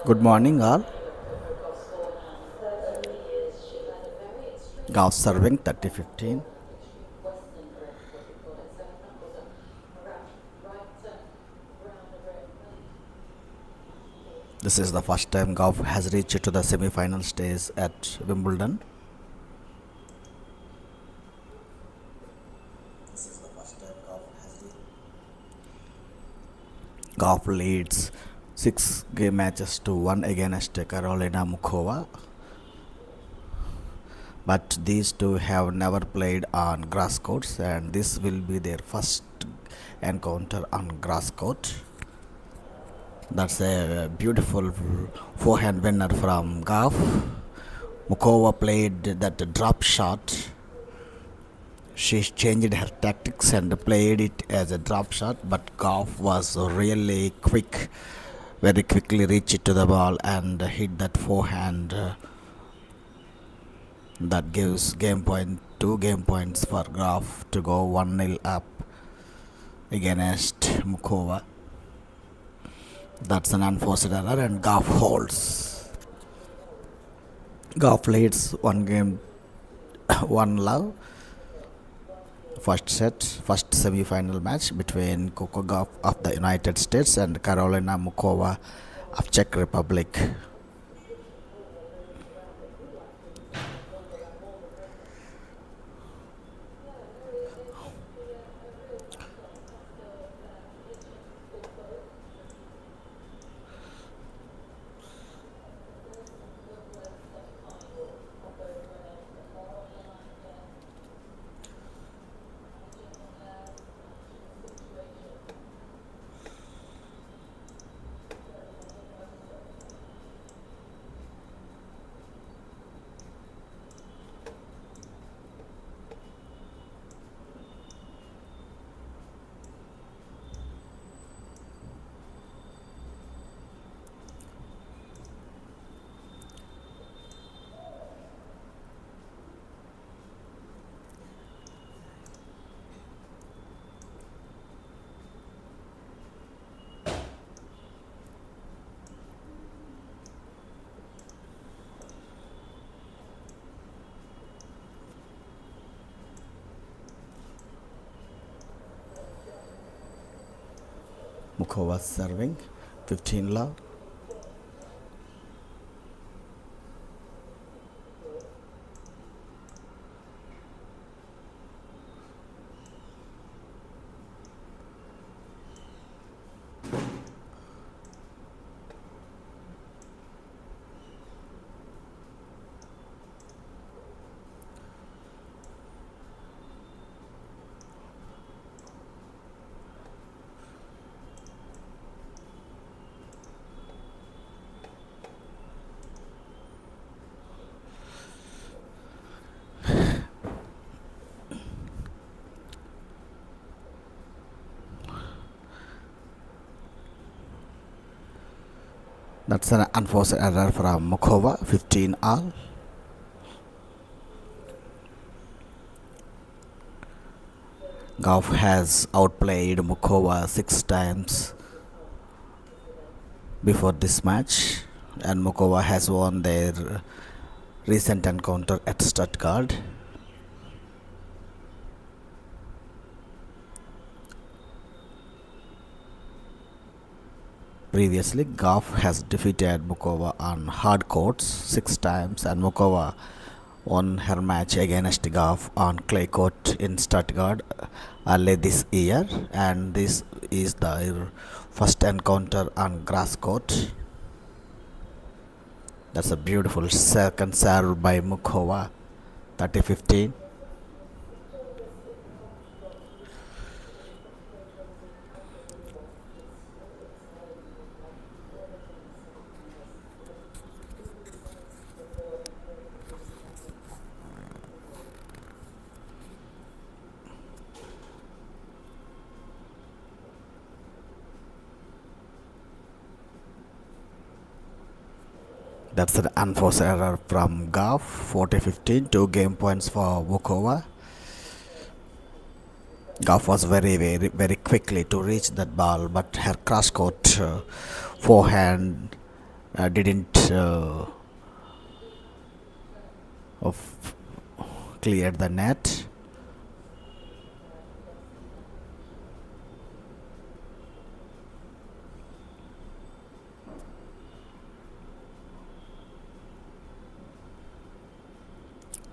Good morning, all. Gauff serving 30-15. This is the first time Gauff has reached to the semi-final stage at Wimbledon. Gauff leads 6 game matches to 1 against Karolina Muchova. But these two have never played on grass courts, and this will be their first encounter on grass court. That's a beautiful forehand winner from Gauff. Muchova played that drop shot. She changed her tactics and played it as a drop shot, but Gauff was really quick, very quickly reached to the ball and hit that forehand. That gives 2 game points for Gauff to go 1-0 up against Muchova. That's an unforced error and Gauff holds. Gauff leads 1 game, 1-love. First semi-final match between Coco Gauff of the United States and Karolina Muchova of Czech Republic. Muchova serving 15-love. That's an unforced error from Muchova, 15-all. Gauff has outplayed Muchova 6 times before this match, and Muchova has won their recent encounter at Stuttgart. Previously, Gauff has defeated Muchova on hard courts 6 times, and Muchova won her match against Gauff on clay court in Stuttgart early this year, and this is their first encounter on grass court. That's a beautiful second serve by Muchova, 30-15. That's an unforced error from Gauff, 40-15, 2 game points for Muchova. Gauff was very quickly to reach that ball, but her cross court forehand didn't of clear the net.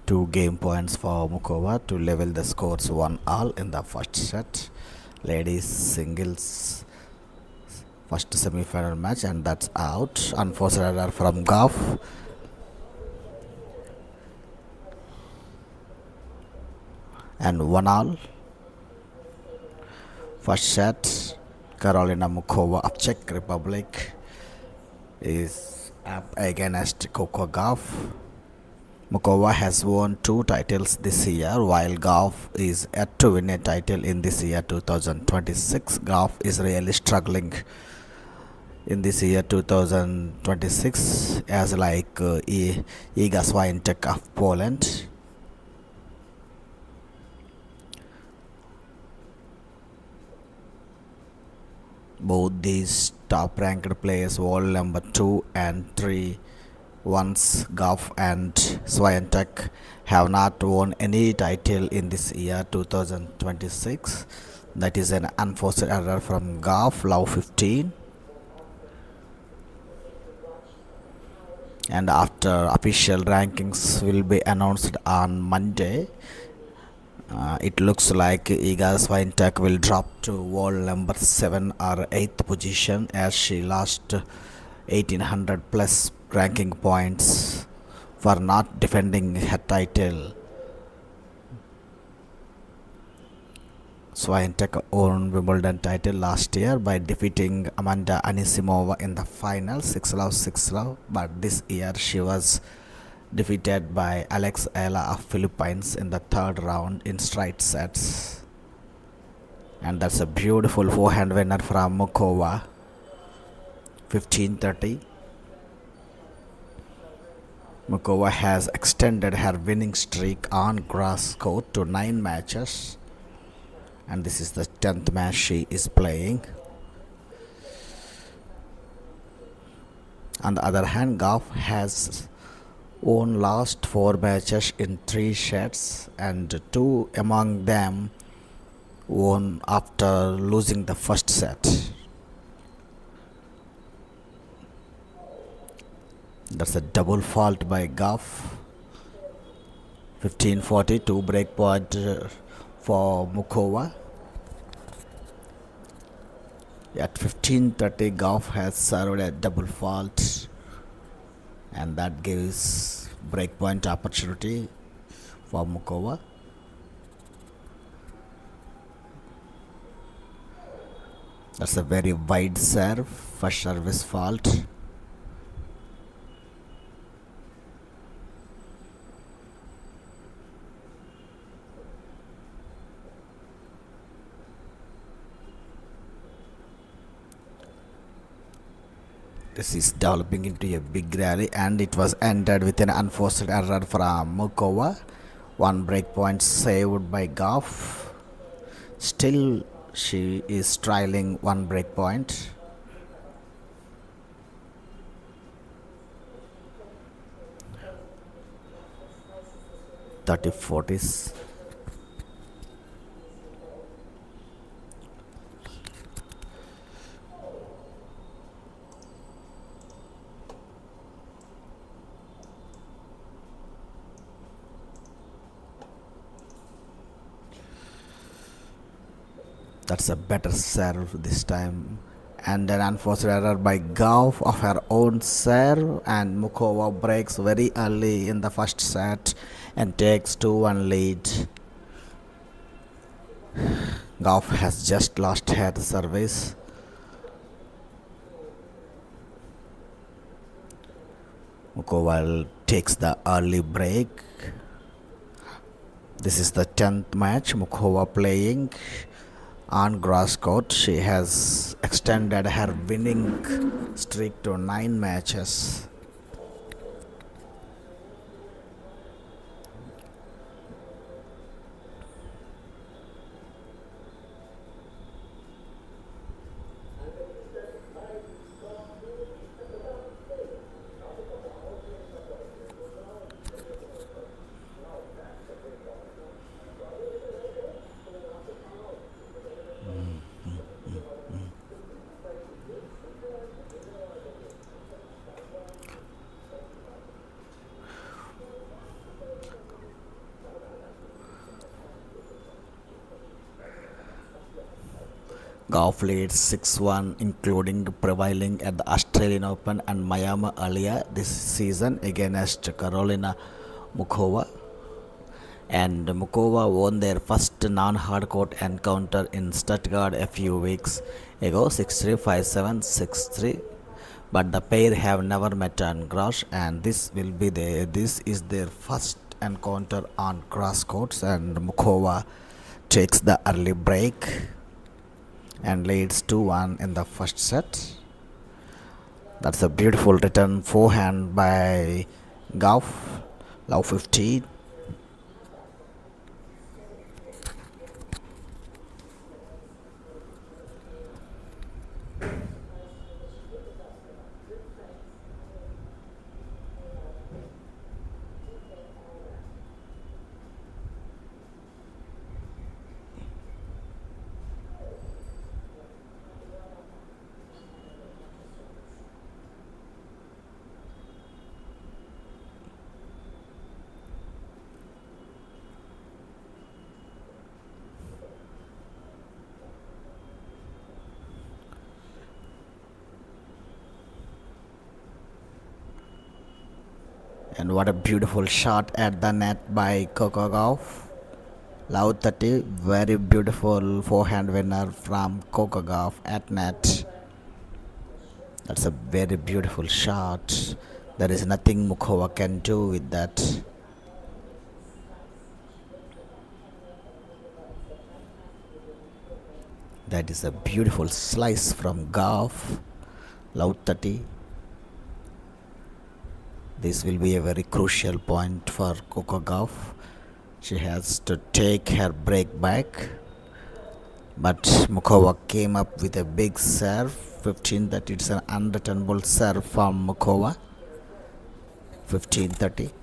Two game points for Muchova to level the scores 1-all in the first set. Ladies singles first semi-final match, and that's out. Unforced error from Gauff. And 1-all. First set, Karolina Muchova of Czech Republic is up against Coco Gauff. Muchova has won 2 titles this year, while Gauff is yet to win a title in this year 2026. Gauff is really struggling in this year 2026 as like Iga Swiatek of Poland. Both these top ranked players, world number 2 and 3, once Gauff and Swiatek have not won any title in this year 2026. That is an unforced error from Gauff, love 15. And after official rankings will be announced on Monday, it looks like Iga Swiatek will drop to world number 7 or 8th position, as she lost 1800 plus ranking points for not defending her title. Swiatek won Wimbledon title last year by defeating Amanda Anisimova in the final 6-love, 6-love, but this year she was defeated by Alex Ayala of Philippines in the 3rd round in straight sets. And that's a beautiful forehand winner from Muchova, 15-30. Muchova has extended her winning streak on grass court to 9 matches, and this is the 10th match she is playing. On the other hand, Gauff has won last 4 matches in 3 sets, and 2 among them won after losing the first set. That's a double fault by Gauff. 15-42 break point for Muchova. At 15-30, Gauff has served a double fault, and that gives breakpoint opportunity for Muchova. That's a very wide serve, first service fault. This is developing into a big rally, and it was ended with an unforced error from Muchova. 1 breakpoint saved by Gauff. Still, she is trailing 1 breakpoint. .30-40s. That's a better serve this time. And an unforced error by Gauff of her own serve, and Muchova breaks very early in the first set and takes 2-1 lead. Gauff has just lost her service. Muchova takes the early break. This is the 10th match Muchova playing on grass court. She has extended her winning streak to 9 matches. Gauff leads 6-1, including prevailing at the Australian Open and Miami earlier this season against Karolina Muchova. And Muchova won their first non-hardcourt encounter in Stuttgart a few weeks ago, 6-3, 5-7, 6-3. But the pair have never met on grass, and this is their first encounter on grass courts. And Muchova takes the early break and leads 2-1 in the first set. That's a beautiful return forehand by Gauff, low 15. And what a beautiful shot at the net by Coco Gauff. Loud 30, very beautiful forehand winner from Coco Gauff at net. That's a very beautiful shot. There is nothing Muchova can do with that. That is a beautiful slice from Gauff. Loud 30. This will be a very crucial point for Coco Gauff. She has to take her break back. But Muchova came up with a big serve. 15 that it's an unreturnable serve from Muchova. 15-30.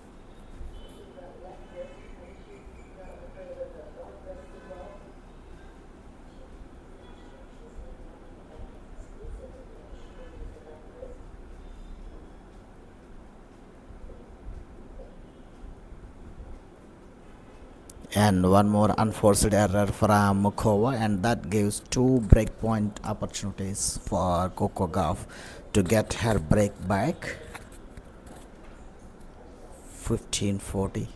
And one more unforced error from Muchova, and that gives 2 breakpoint opportunities for Coco Gauff to get her break back. 15-40.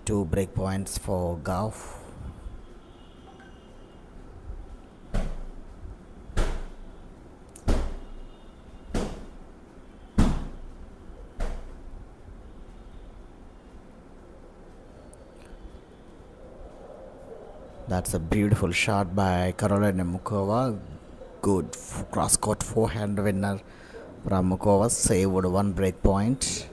2 breakpoints for Gauff. That's a beautiful shot by Karolina Muchova. Good cross-court forehand winner from Muchova. Saved 1 break point.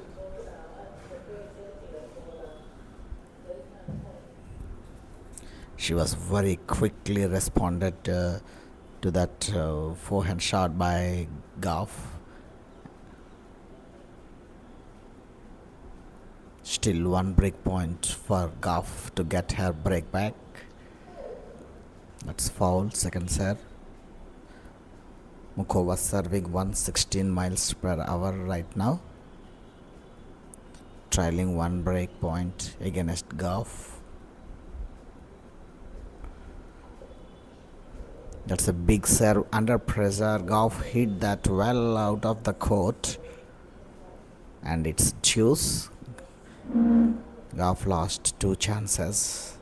She was very quickly responded to that forehand shot by Gauff. Still 1 break point for Gauff to get her break back. That's foul, second serve. Muchova serving 116 miles per hour right now. Trailing 1 break point against Gauff. That's a big serve under pressure. Gauff hit that well out of the court. And it's deuce. Gauff lost 2 chances.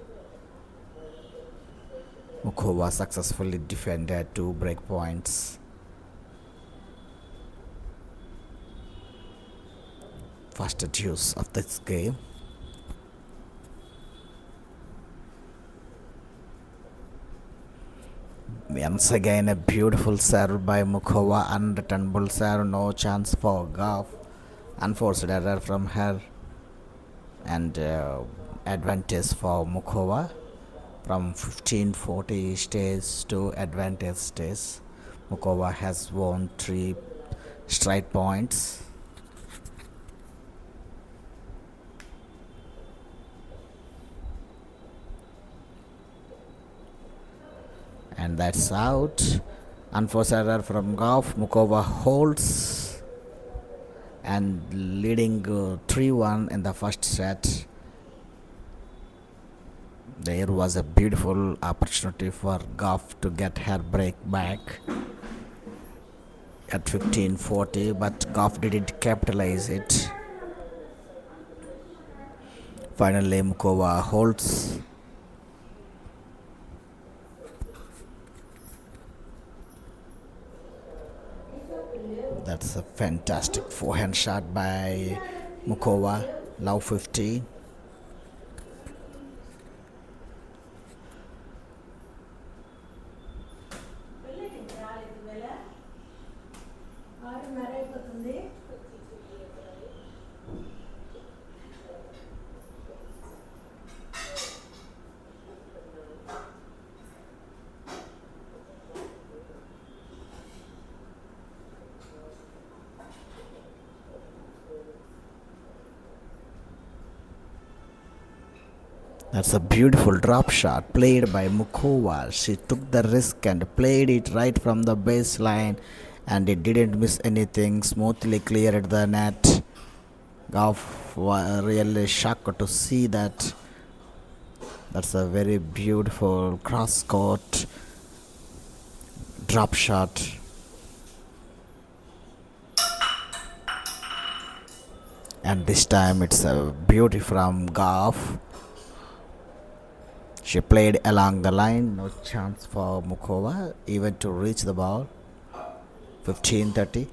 Muchova successfully defended 2 break points. First deuce of this game. Once again a beautiful serve by Muchova, unreturnable serve, no chance for Gauff. Unforced error from her, and advantage for Muchova. From 15-40 stage to advantage stage, Muchova has won 3 straight points. And that's out. Unforced error from Gauff. Muchova holds and leading 3-1 in the first set. There was a beautiful opportunity for Gauff to get her break back at 15:40, but Gauff didn't capitalize it. Finally, Muchova holds. That's a fantastic forehand shot by Muchova. Love 50. That's a beautiful drop shot played by Muchova. She took the risk and played it right from the baseline, and it didn't miss anything. Smoothly cleared the net. Gauff was really shocked to see that. That's a very beautiful cross court drop shot. And this time it's a beauty from Gauff. She played along the line, no chance for Muchova even to reach the ball. 15:30.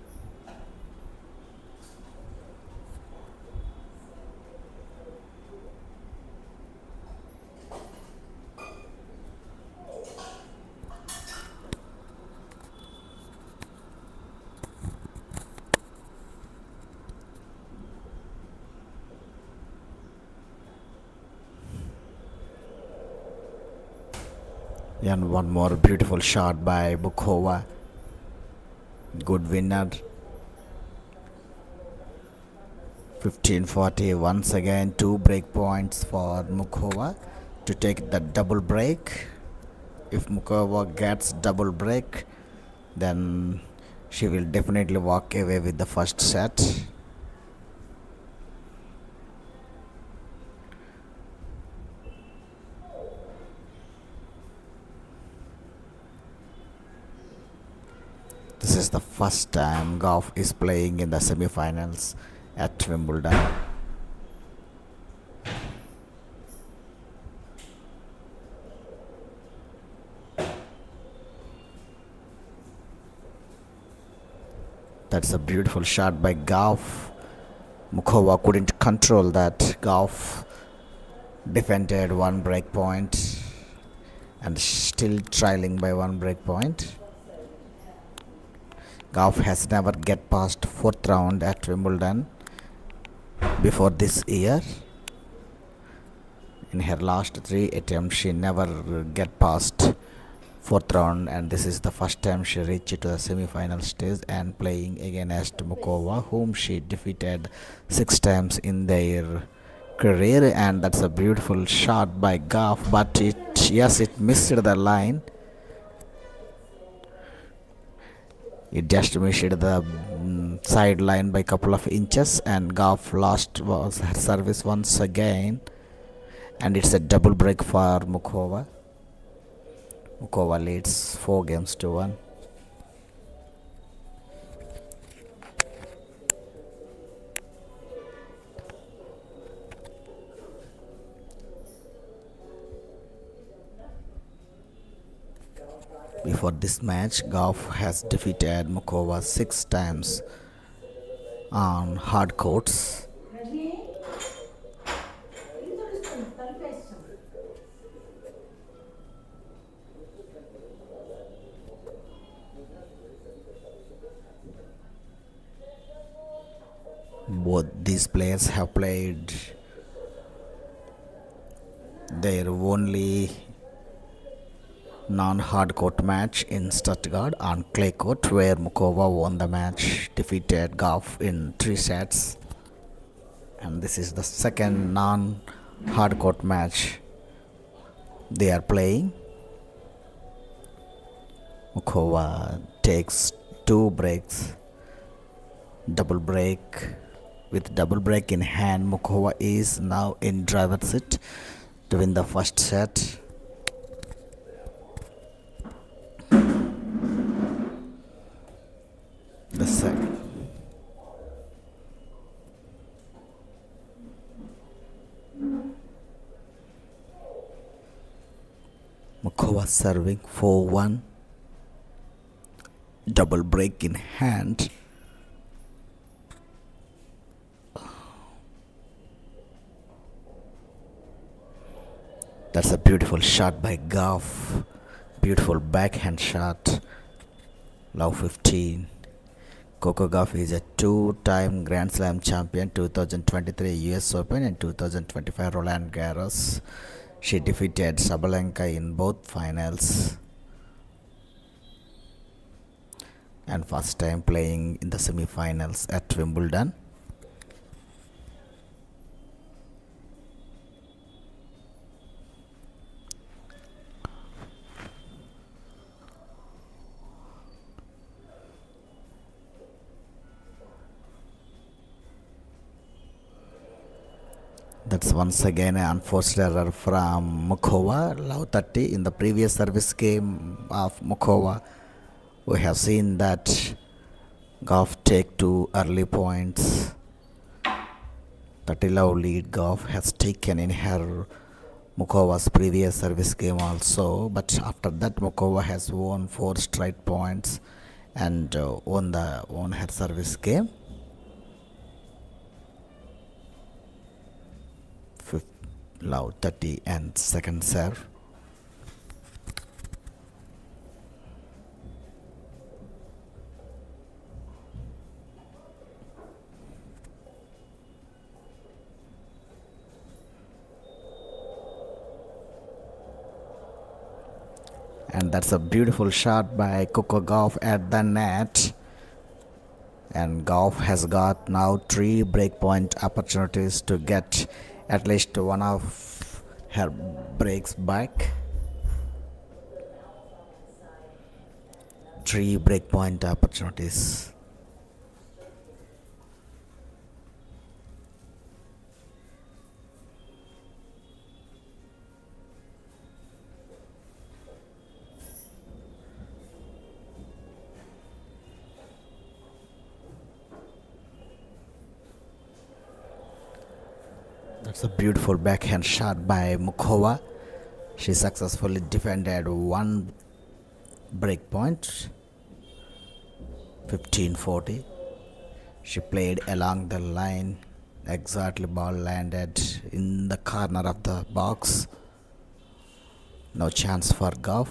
And one more beautiful shot by Muchova. Good winner. 15:40. Once again, 2 break points for Muchova to take the double break. If Muchova gets double break, then she will definitely walk away with the first set. This is the first time Gauff is playing in the semi-finals at Wimbledon. That's a beautiful shot by Gauff. Muchova couldn't control that. Gauff defended 1 break point and still trailing by 1 break point. Gauff has never get past 4th round at Wimbledon before this year. In her last 3 attempts, she never get past 4th round, and this is the first time she reached to the semi-final stage and playing against Muchova, whom she defeated 6 times in their career. And that's a beautiful shot by Gauff, but it missed the line. It just missed the sideline by a couple of inches, and Gauff lost her service once again. And it's a double break for Muchova. Muchova leads 4-1. Before this match, Gauff has defeated Muchova 6 times on hard courts. Both these players have played their only non-hard court match in Stuttgart on clay court, where Muchova won the match, defeated Gauff in 3 sets. And this is the second non-hard court match they are playing. Muchova takes 2 breaks, double break. With double break in hand, Muchova is now in driver's seat. to win the first set. The second. Muchova serving 4-1. Double break in hand. That's a beautiful shot by Gauff. Beautiful backhand shot. Love 15. Coco Gauff is a two-time Grand Slam champion, 2023 US Open and 2025 Roland Garros. She defeated Sabalenka in both finals and first time playing in the semi-finals at Wimbledon. That's once again an unforced error from Muchova. Love 30 in the previous service game of Muchova. We have seen that Gauff take two early points. 30 love lead Gauff has taken in her Muchova's previous service game also, but after that Muchova has won 4 straight points and won her service game. Love 30 and second serve. And that's a beautiful shot by Coco Gauff at the net. And Gauff has got now 3 breakpoint opportunities to get at least one of her breaks back. 3 breakpoint opportunities. That's a beautiful backhand shot by Muchova. She successfully defended 1 breakpoint. 15-40. She played along the line. Exactly, ball landed in the corner of the box. No chance for Gauff.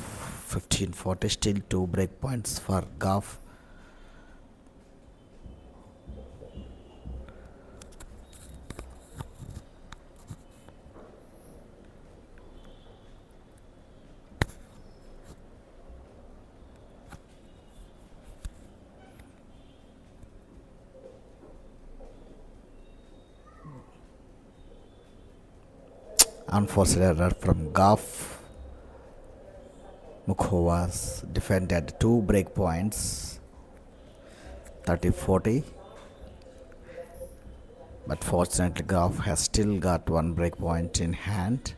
15-40. Still 2 breakpoints for Gauff. Unforced error from Gauff. Muchova's defended 2 breakpoints. 30-40. But fortunately Gauff has still got 1 breakpoint in hand.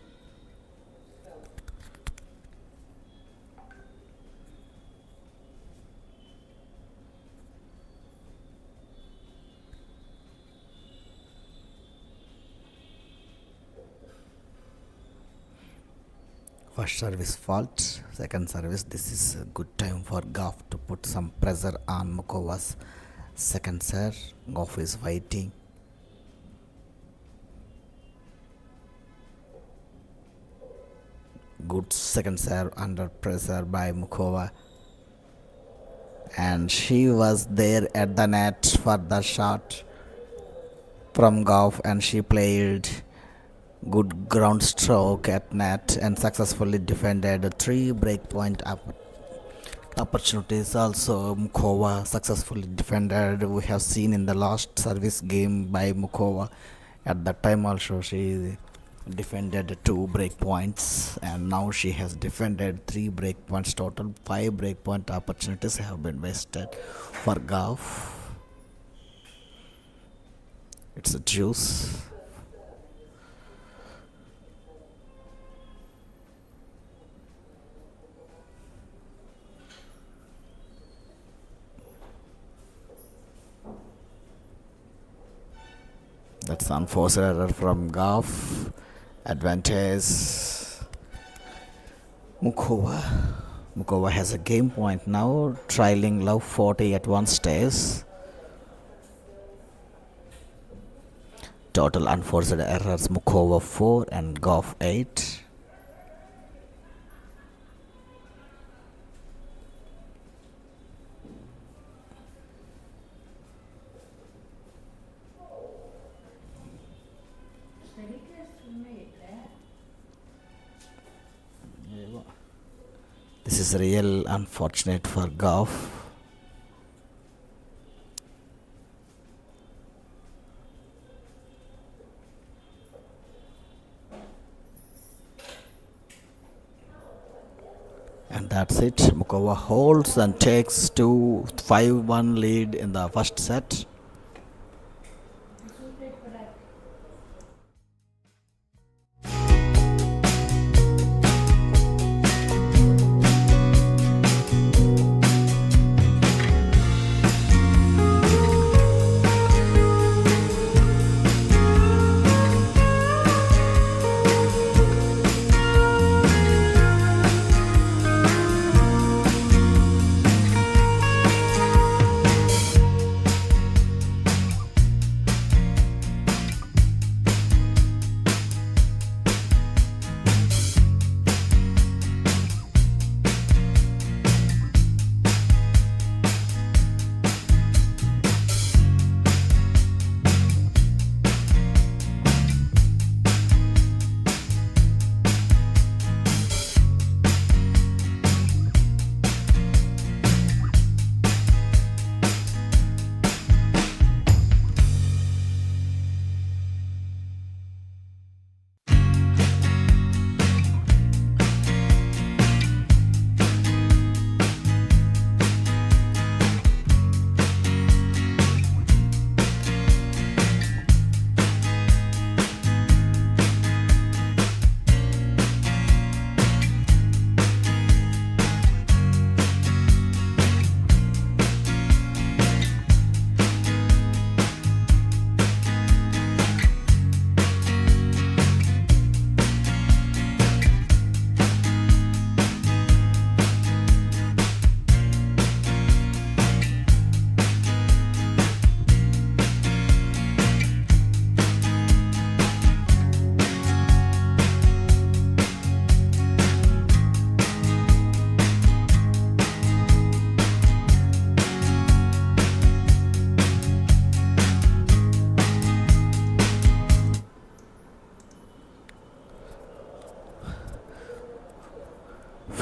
First service fault, second service. This is a good time for Gauff to put some pressure on Muchova's second serve. Gauff is waiting. Good second serve under pressure by Muchova. And she was there at the net for the shot from Gauff, and she played good ground stroke at net and successfully defended 3 breakpoint opportunities. Also Muchova successfully defended. We have seen in the last service game by Muchova, at that time also she defended 2 breakpoints, and now she has defended 3 breakpoints. Total 5 breakpoint opportunities have been wasted for Gauff. It's a juice. That's unforced error from Gauff. Advantage Muchova. Muchova has a game point now, trailing love 40 at one stage. Total unforced errors Muchova 4 and Gauff 8. This is real unfortunate for Gauff. And that's it. Muchova holds and takes to 5-1 lead in the first set.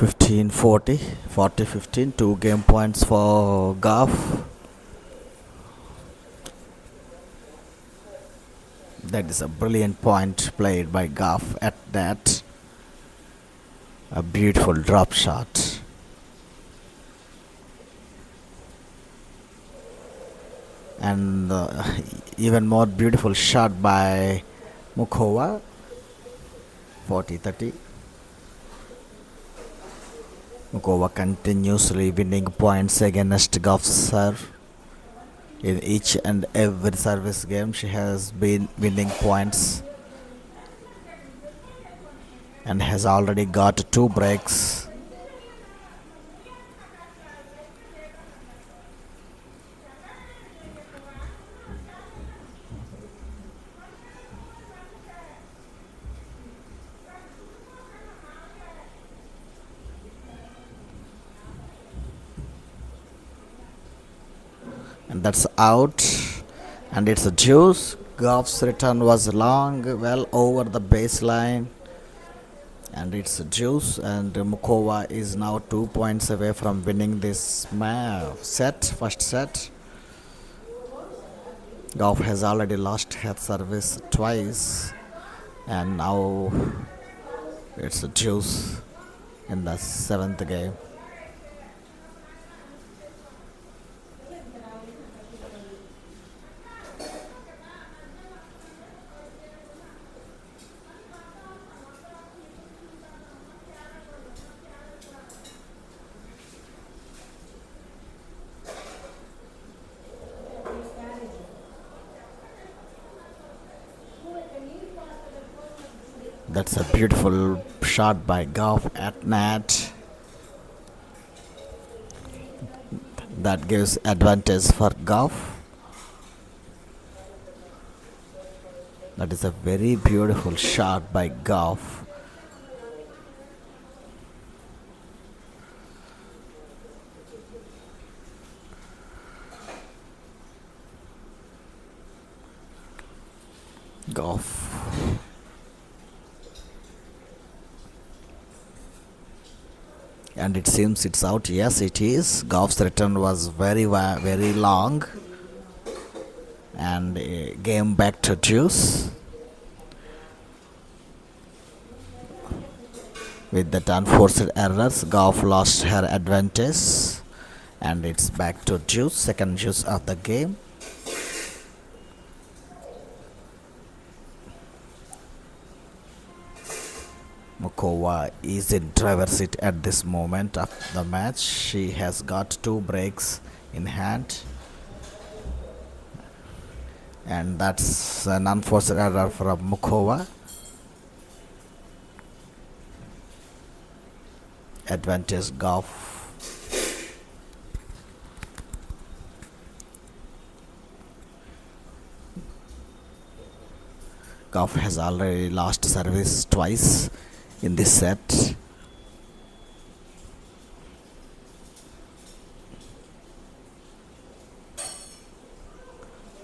Fifteen 40, 40-15, 2 game points for Gauff. That is a brilliant point played by Gauff at that. A beautiful drop shot. And even more beautiful shot by Muchova. 40-30. Muchova continuously winning points against Gauff's serve. In each and every service game, she has been winning points and has already got 2 breaks. And that's out, and it's a juice. Gauff's return was long, well over the baseline, and it's a juice. And Muchova is now 2 points away from winning this first set. Gauff has already lost her service twice, and now it's a juice in the 7th game. That's a beautiful shot by Gauff at net. That gives advantage for Gauff. That is a very beautiful shot by Gauff. Gauff. And it seems it's out. Yes, it is. Gauff's return was very long. And game back to juice. With that unforced errors, Gauff lost her advantage. And it's back to juice. Second juice of the game. Muchova is in driver's seat at this moment of the match. She has got 2 breaks in hand. And that's an unforced error from Muchova. Advantage Gauff. Gauff has already lost service twice in this set.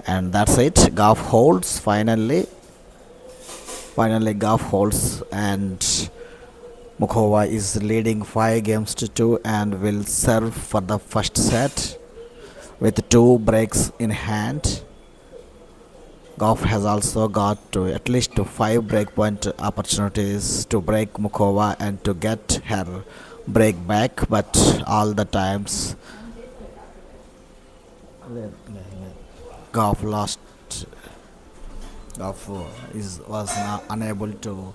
And that's it. Gauff holds finally. Finally Gauff holds, and Muchova is leading 5-2 and will serve for the first set with 2 breaks in hand. Gauff has also got at least 5 breakpoint opportunities to break Muchova and to get her break back, but all the times Gauff lost. Gauff was not unable to.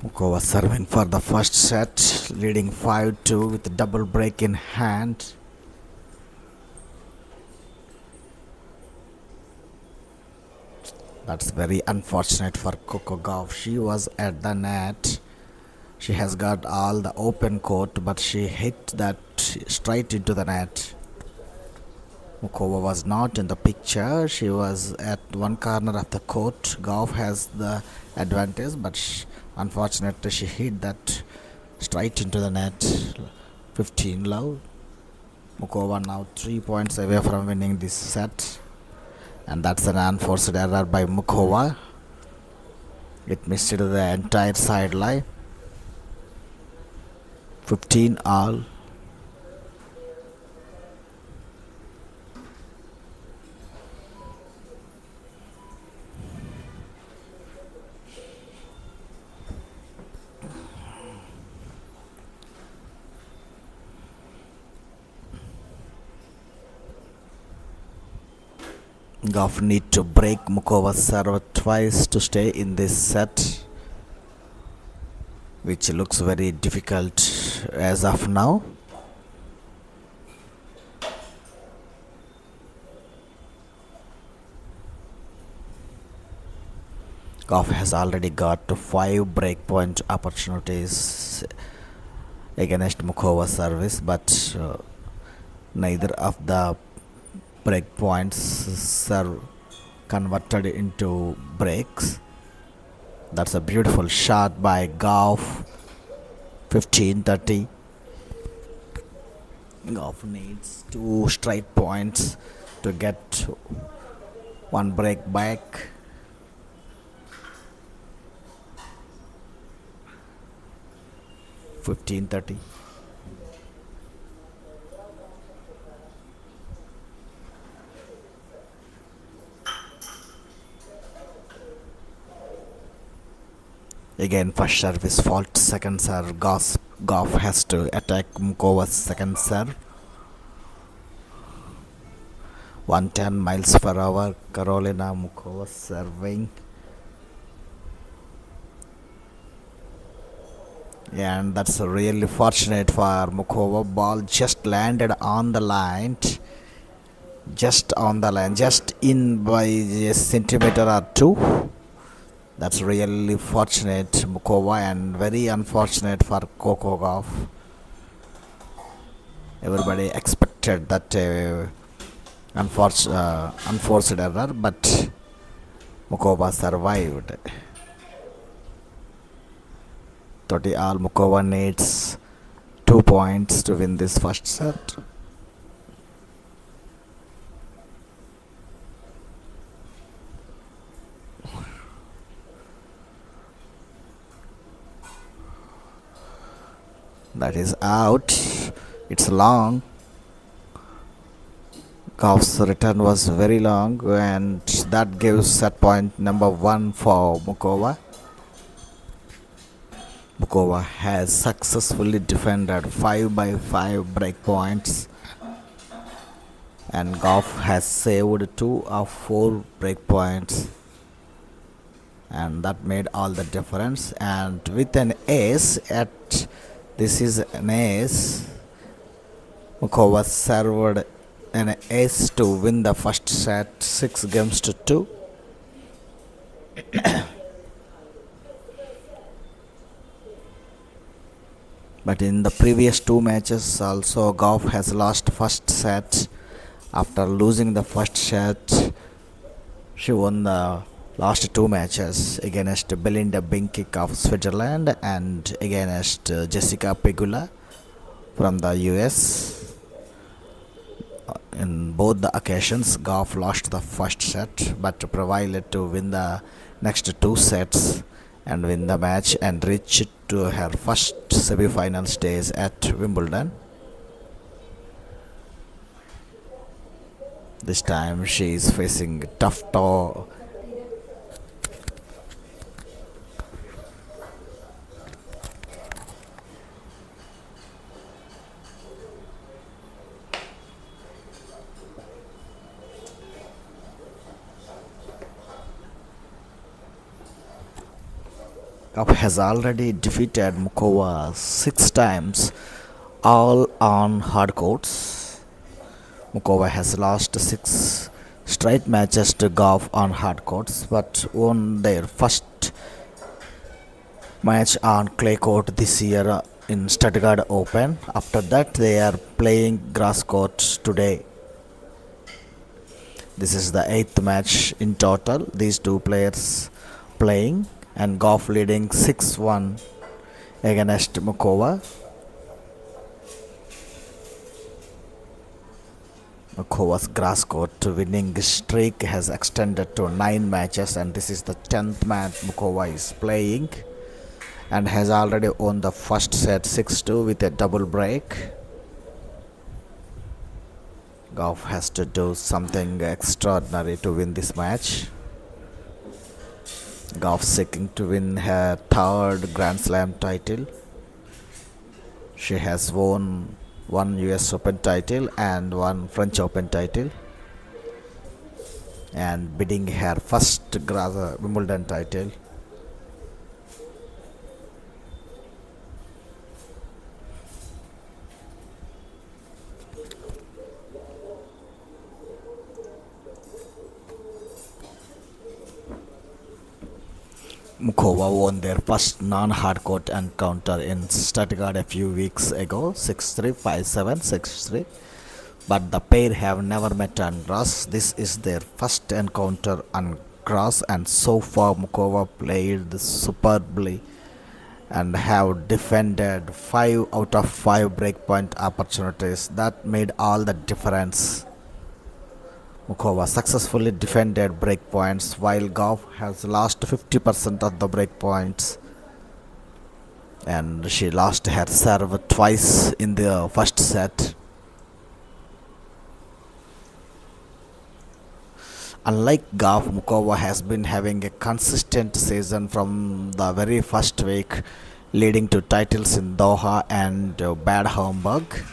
Muchova serving for the first set, leading 5-2 with a double break in hand. That's very unfortunate for Coco Gauff. She was at the net. She has got all the open court, but she hit that straight into the net. Muchova was not in the picture. She was at one corner of the court. Gauff has the advantage, but unfortunately she hit that straight into the net. 15 love. Muchova now 3 points away from winning this set. And that's an unforced error by Muchova. It missed the entire sideline. 15 all. Gauff need to break Muchova's serve twice to stay in this set, which looks very difficult as of now. Gauff has already got 5 breakpoint opportunities against Muchova's service, but neither of the breakpoints serve converted into breaks. That's a beautiful shot by Gauff. 15-30. Gauff needs 2 straight points to get one break back. (15-30). Again, first serve is fault. Second serve, Gauff has to attack Muchova's second serve. 110 miles per hour. Karolina Muchova serving. And that's really fortunate for Muchova. Ball just landed on the line. Just on the line. Just in by a centimeter or two. That's really fortunate, Muchova, and very unfortunate for Coco Gauff. Everybody expected that unforced error, but Muchova survived. 30 all. Muchova needs 2 points to win this first set. That is out. It's long. Gauff's return was very long, and that gives set point number 1 for Muchova. Muchova has successfully defended 5/5 breakpoints, and Gauff has saved 2 of 4 breakpoints, and that made all the difference. And with an ace this is an ace. Muchova served an ace to win the first set 6-2. But in the previous 2 matches also, Gauff has lost first set. After losing the first set, she won the last 2 matches against Belinda Bencic of Switzerland and against Jessica Pegula from the US. In both the occasions, Gauff lost the first set, but prevailed to win the next 2 sets and win the match and reach to her first semi-final stage at Wimbledon. This time she is facing tough Gauff has already defeated Muchova 6 times, all on hard courts. Muchova has lost 6 straight matches to Gauff on hard courts, but won their first match on clay court this year in Stuttgart Open. After that, they are playing grass court today. This is the 8th match in total, these 2 players playing, and Gauff leading 6-1 against Muchova. Muchova's grass court winning streak has extended to 9 matches, and this is the 10th match Muchova is playing, and has already won the first set 6-2 with a double break. Gauff has to do something extraordinary to win this match. Gauff seeking to win her 3rd Grand Slam title. She has won 1 US Open title and 1 French Open title, and bidding her first Wimbledon title. Muchova won their first non-hardcourt encounter in Stuttgart a few weeks ago, 6-3, 5-7, 6-3. But the pair have never met on grass. This is their first encounter on grass, and so far Muchova played superbly and have defended 5 out of 5 breakpoint opportunities. That made all the difference. Muchova successfully defended breakpoints while Gauff has lost 50% of the breakpoints, and she lost her serve twice in the first set. Unlike Gauff, Muchova has been having a consistent season from the very first week, leading to titles in Doha and Bad Homburg.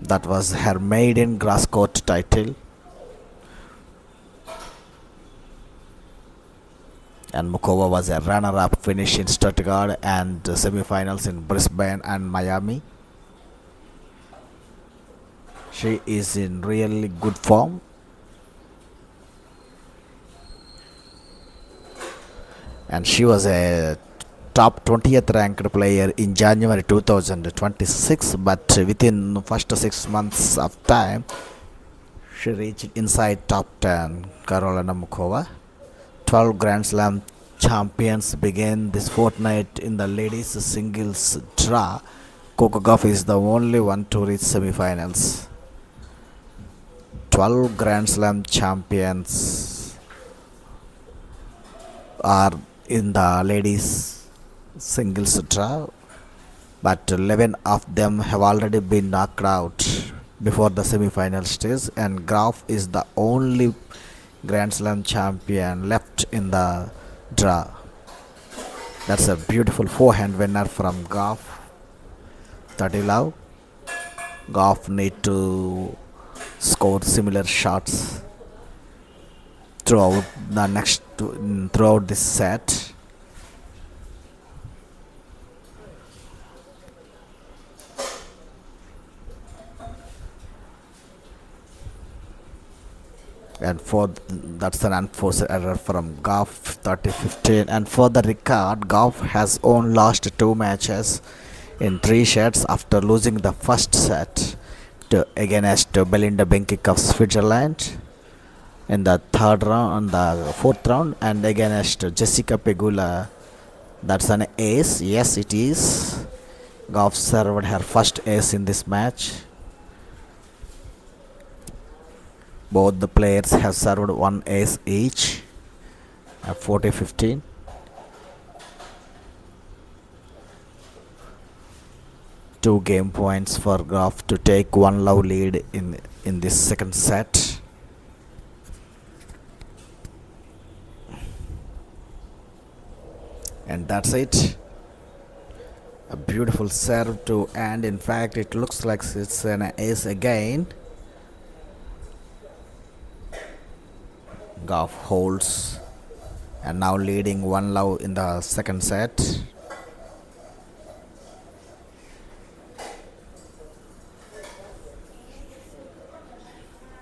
That was her maiden grass court title. And Muchova was a runner-up finish in Stuttgart and semi-finals in Brisbane and Miami. She is in really good form. And she was a top 20th ranked player in January 2026, but within the first 6 months of time, she reached inside top 10. Karolina Muchova, 12 Grand Slam champions began this fortnight in the ladies singles draw. Coco Gauff is the only one to reach semi-finals. 12 Grand Slam champions are in the ladies singles draw, but 11 of them have already been knocked out before the semi-final stage, and Gauff is the only Grand Slam champion left in the draw. That's a beautiful forehand winner from Gauff. 30 love. Gauff need to score similar shots throughout this set. And that's an unforced error from Gauff, 30-15. And for the record, Gauff has only lost 2 matches in 3 sets after losing the first set against Belinda Bencic of Switzerland in the fourth round, and against Jessica Pegula. That's an ace. Yes, it is. Gauff served her first ace in this match. Both the players have served 1 ace each at 40-15. Two game points for Gauff to take 1 love lead in this second set. And that's it. A beautiful serve to end. In fact, it looks like it's an ace again. Gauff holds and now leading 1 love in the second set.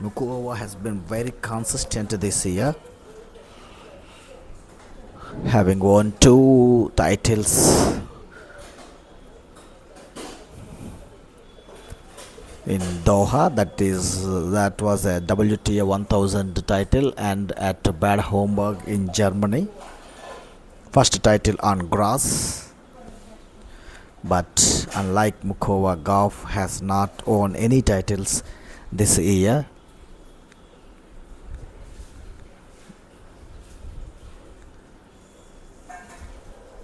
Muchova has been very consistent this year, having won 2 titles in Doha. That was a WTA 1000 title, and at Bad Homburg in Germany, first title on grass. But unlike Muchova, Gauff has not won any titles this year.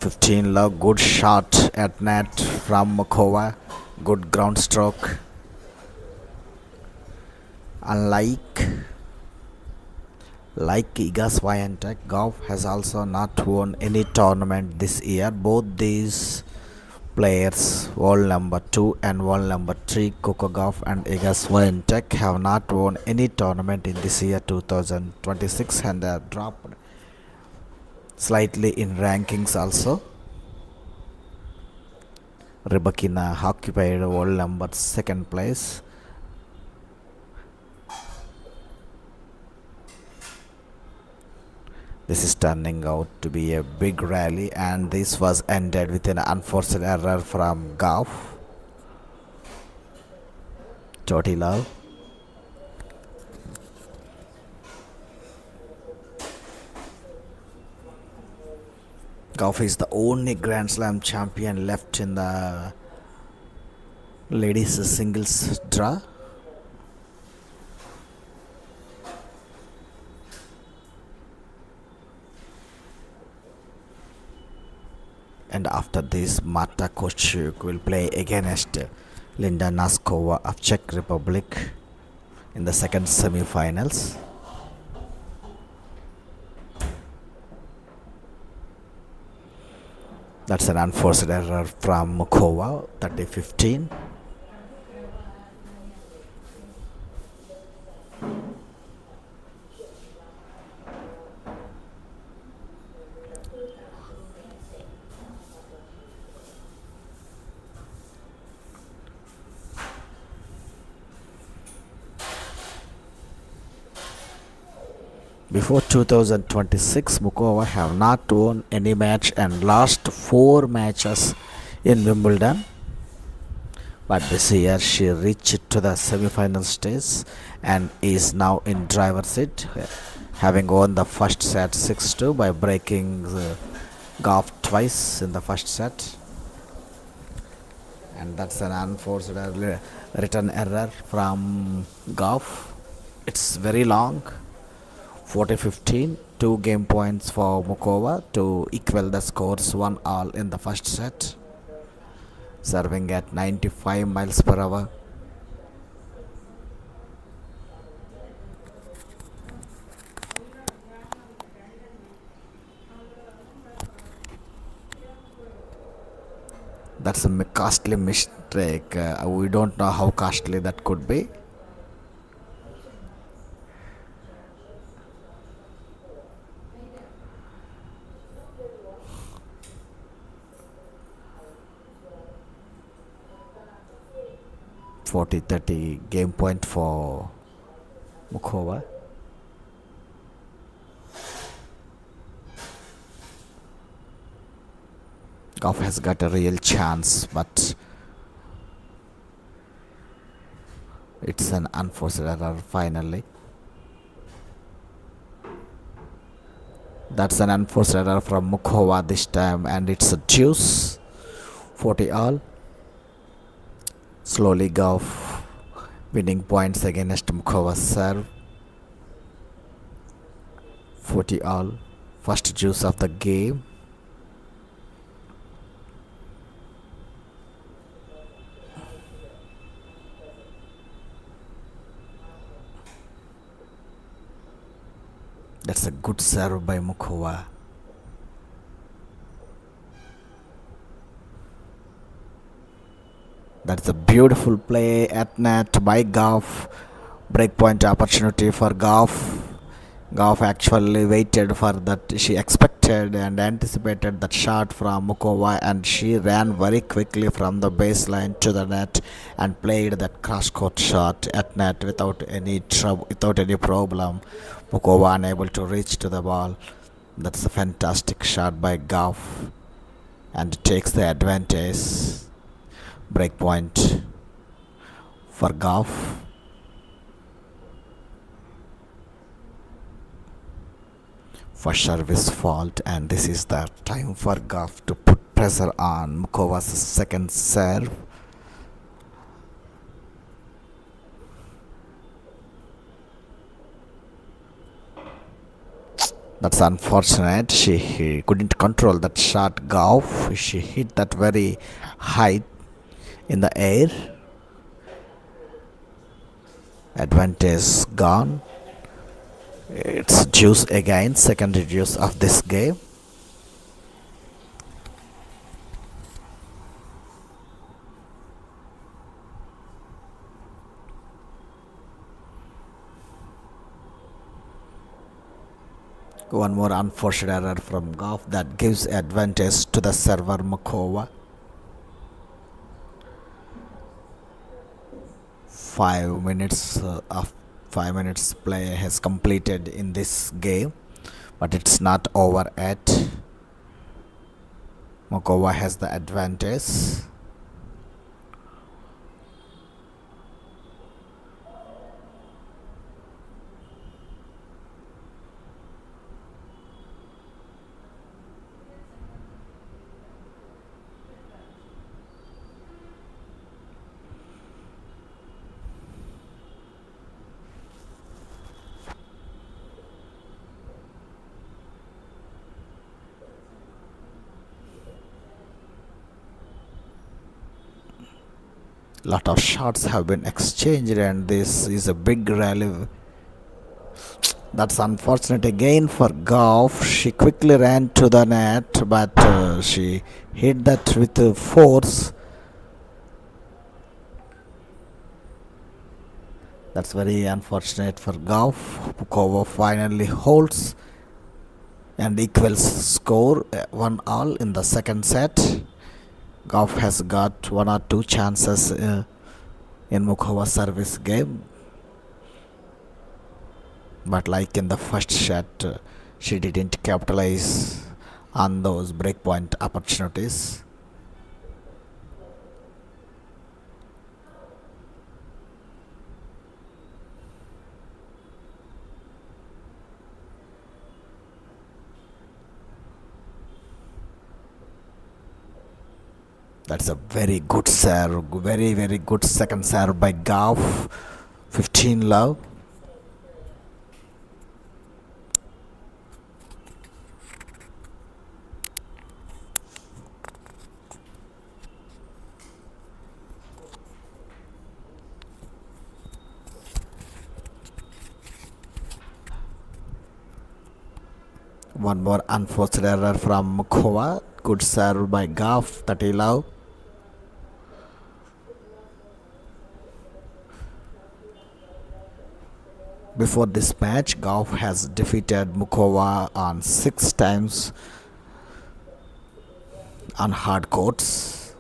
15 love, good shot at net from Muchova, good ground stroke. Unlike Iga Swiatek, Gauff has also not won any tournament this year. Both these players, world number 2 and world number 3, Coco Gauff and Iga Swiatek, have not won any tournament in this year 2026, and they have dropped slightly in rankings also. Rybakina occupied world number 2nd place. This is turning out to be a big rally, and this was ended with an unforced error from Gauff. Totilov. Gauff is the only Grand Slam champion left in the ladies singles draw. And after this, Marta Kostyuk will play against Linda Noskova of Czech Republic in the second semi-finals. That's an unforced error from Muchova, 30-15. Before 2026, Muchova have not won any match and lost 4 matches in Wimbledon. But this year she reached to the semi-final stage and is now in driver's seat, having won the first set 6-2 by breaking Gauff twice in the first set. And that's an unforced written error from Gauff. It's very long. 40-15, 2 game points for Muchova to equal the scores 1-all in the first set. Serving at 95 miles per hour. That's a costly mistake. We don't know how costly that could be. (40-30) game point for Muchova. Gauff has got a real chance, but it's an unforced error finally. That's an unforced error from Muchova this time, and it's a deuce. 40-all. Slowly Gauff winning points against Muchova's serve. 40-all. First deuce of the game. That's a good serve by Muchova. That's a beautiful play at net by Gauff. Breakpoint opportunity for Gauff. Gauff actually waited for that. She expected and anticipated that shot from Muchova, and she ran very quickly from the baseline to the net and played that cross-court shot at net without any trouble, without any problem. Muchova unable to reach to the ball. That's a fantastic shot by Gauff, and takes the advantage. Breakpoint for Gauff. For service fault, and this is the time for Gauff to put pressure on Muchova's second serve. That's unfortunate. She couldn't control that shot. Gauff, she hit that very high in the air. Advantage gone. It's deuce again, second deuce of this game. One more unforced error from Gauff that gives advantage to the server Muchova. 5 minutes of 5 minutes play has completed in this game. but it's not over yet. Muchova has the advantage. Lot of shots have been exchanged, and this is a big rally. That's unfortunate again for Gauff. She quickly ran to the net, but she hit that with force. That's very unfortunate for Gauff. Muchova finally holds and equals score 1-all in the second set. Gauff has got one or two chances in Muchova's service game, but like in the first set, she didn't capitalize on those breakpoint opportunities. That's a very good serve, very good second serve by Gauff. 15-love. One more unforced error from Muchova. Good serve by Gauff. 30-love. Before this match, Gauff has defeated Muchova on 6 times on hard courts,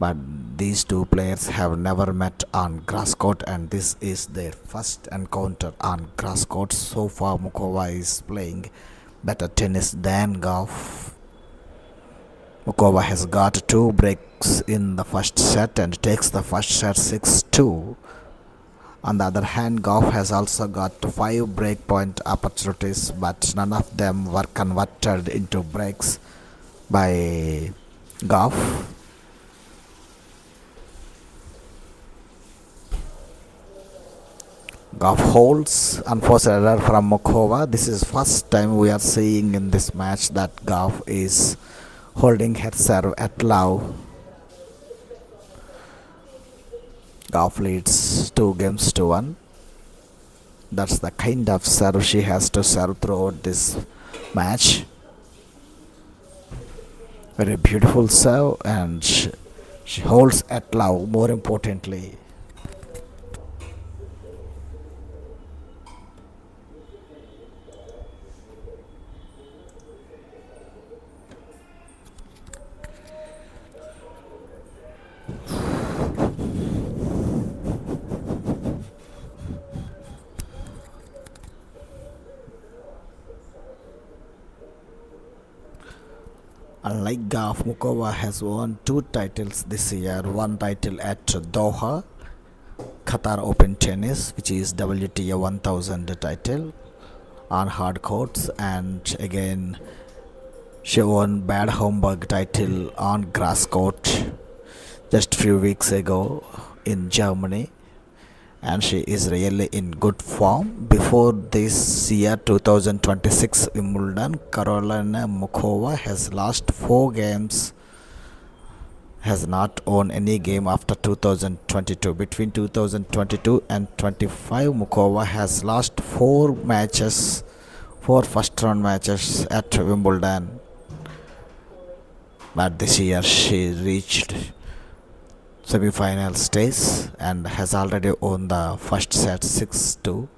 but these two players have never met on grass court, and this is their first encounter on grass court. So far, Muchova is playing better tennis than Gauff. Muchova has got 2 breaks in the first set and takes the first set 6-2. On the other hand, Gauff has also got 5 breakpoint opportunities, but none of them were converted into breaks by Gauff. Gauff holds. Unforced error from Muchova. This is first time we are seeing in this match that Gauff is holding her serve at love. Gauff leads 2-1. That's the kind of serve she has to serve throughout this match. Very beautiful serve, and she holds at love, more importantly. Unlike Gauff, Muchova has won 2 titles this year. One title at Doha, Qatar Open Tennis, which is WTA 1000 title on hard courts, and again she won Bad Homburg title on grass court just few weeks ago in Germany, and she is really in good form. Before this year 2026 Wimbledon, Karolina Muchova has lost 4 games, has not won any game after 2022. Between 2022 and 25, Muchova has lost 4 matches, 4 first round matches at Wimbledon, but this year she reached semi-final stage and has already won the first set 6-2.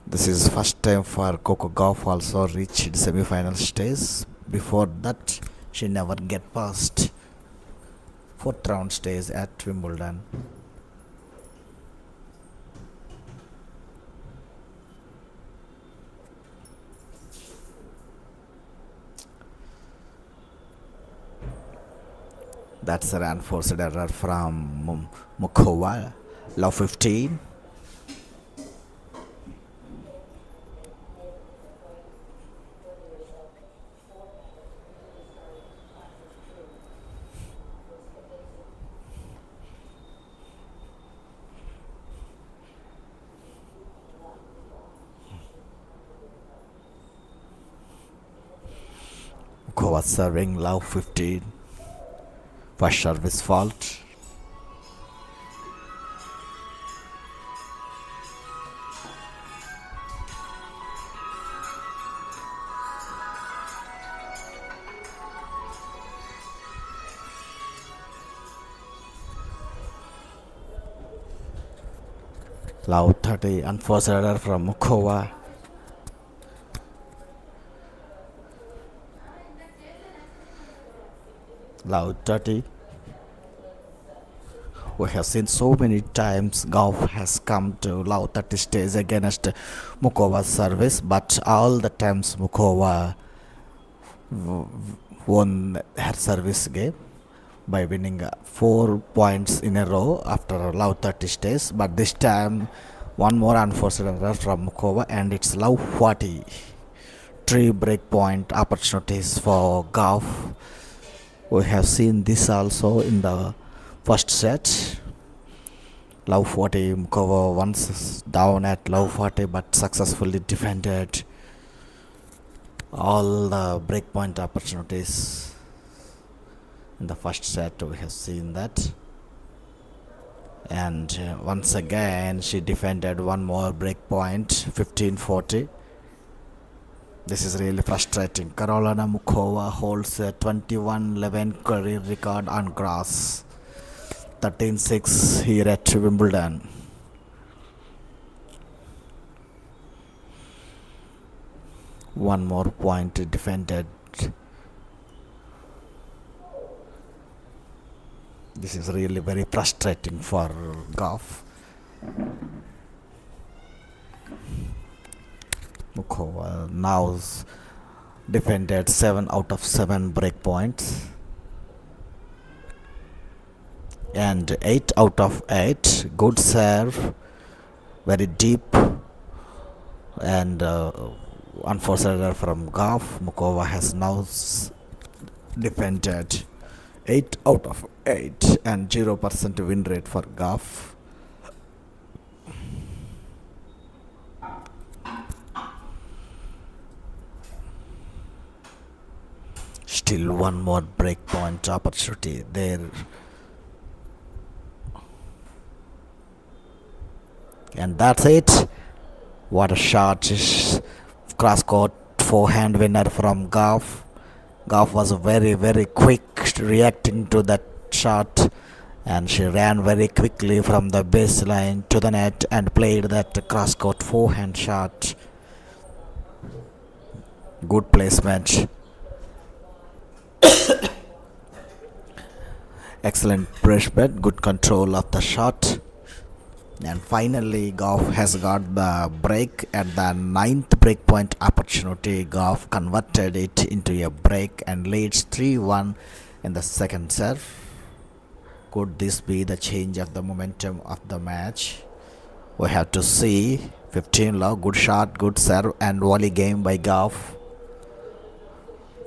This is first time for Coco Gauff also reached semi-final stage. Before that, she never get past 4th round stage at Wimbledon. That's an unforced error from Muchova. Love 15. Muchova serving love 15. First service fault. Love 30. Unforced error from Muchova. Love 30. We have seen so many times Gauff has come to love 30 stage against Muchova's service, but all the times Muchova won her service game by winning 4 points in a row after love 30 stage. But this time, one more unforced error from Muchova, and it's love 40. 3 break point opportunities for Gauff. We have seen this also in the first set. Love 40, Muchova once down at love 40 but successfully defended all the breakpoint opportunities in the first set. We have seen that, and once again she defended one more breakpoint, 15-40. This is really frustrating. Karolina Muchova holds a 21-11 career record on grass. 13-6 here at Wimbledon. One more point defended. This is really very frustrating for Gauff. Muchova now defended 7 out of 7 break points and 8 out of 8. Good serve, very deep, and unforced error from Gauff. Muchova has now defended 8 out of 8 and 0% win rate for Gauff. Still one more breakpoint opportunity there. And that's it. What a shot. Cross court forehand winner from Gauff. Gauff was very, very quick reacting to that shot, and she ran very quickly from the baseline to the net and played that cross court forehand shot. Good placement. Excellent placement, good control of the shot. And finally Gauff has got the break at the 9th breakpoint opportunity. Gauff converted it into a break and leads 3-1 in the second serve. Could this be the change of the momentum of the match? We have to see. 15 love, good shot, good serve and volley game by Gauff.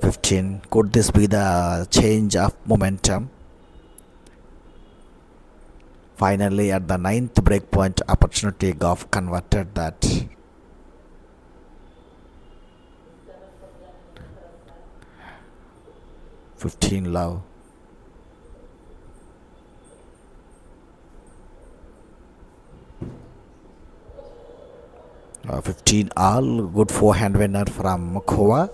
15. Could this be the change of momentum? Finally, at the 9th breakpoint opportunity, Gauff converted that. "15 love." "15 all." Good forehand winner from Muchova.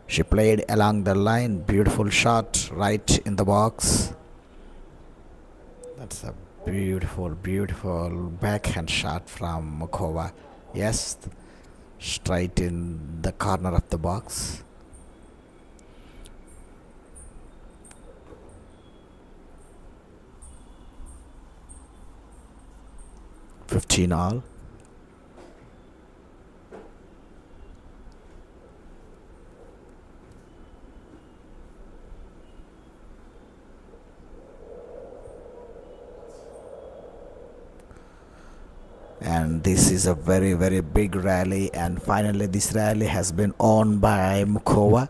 She played along the line. Beautiful shot right in the box. That's a beautiful, beautiful backhand shot from Muchova. Yes, straight in the corner of the box. "15 all." And this is a very very big rally, and finally this rally has been won by Muchova.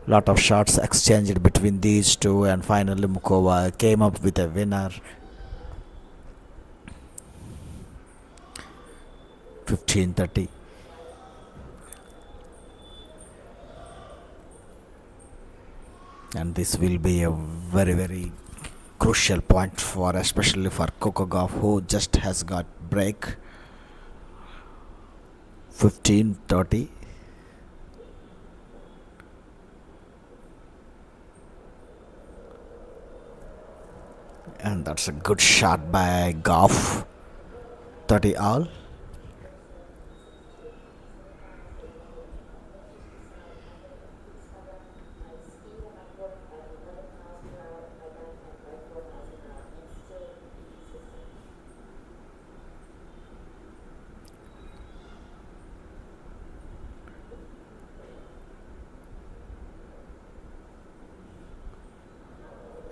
Lot of shots exchanged between these two, and finally Muchova came up with a winner. 15-30. And this will be a very very crucial point for, especially for Coco Gauff, who just has got break. 15-30. And that's a good shot by Gauff. 30 all.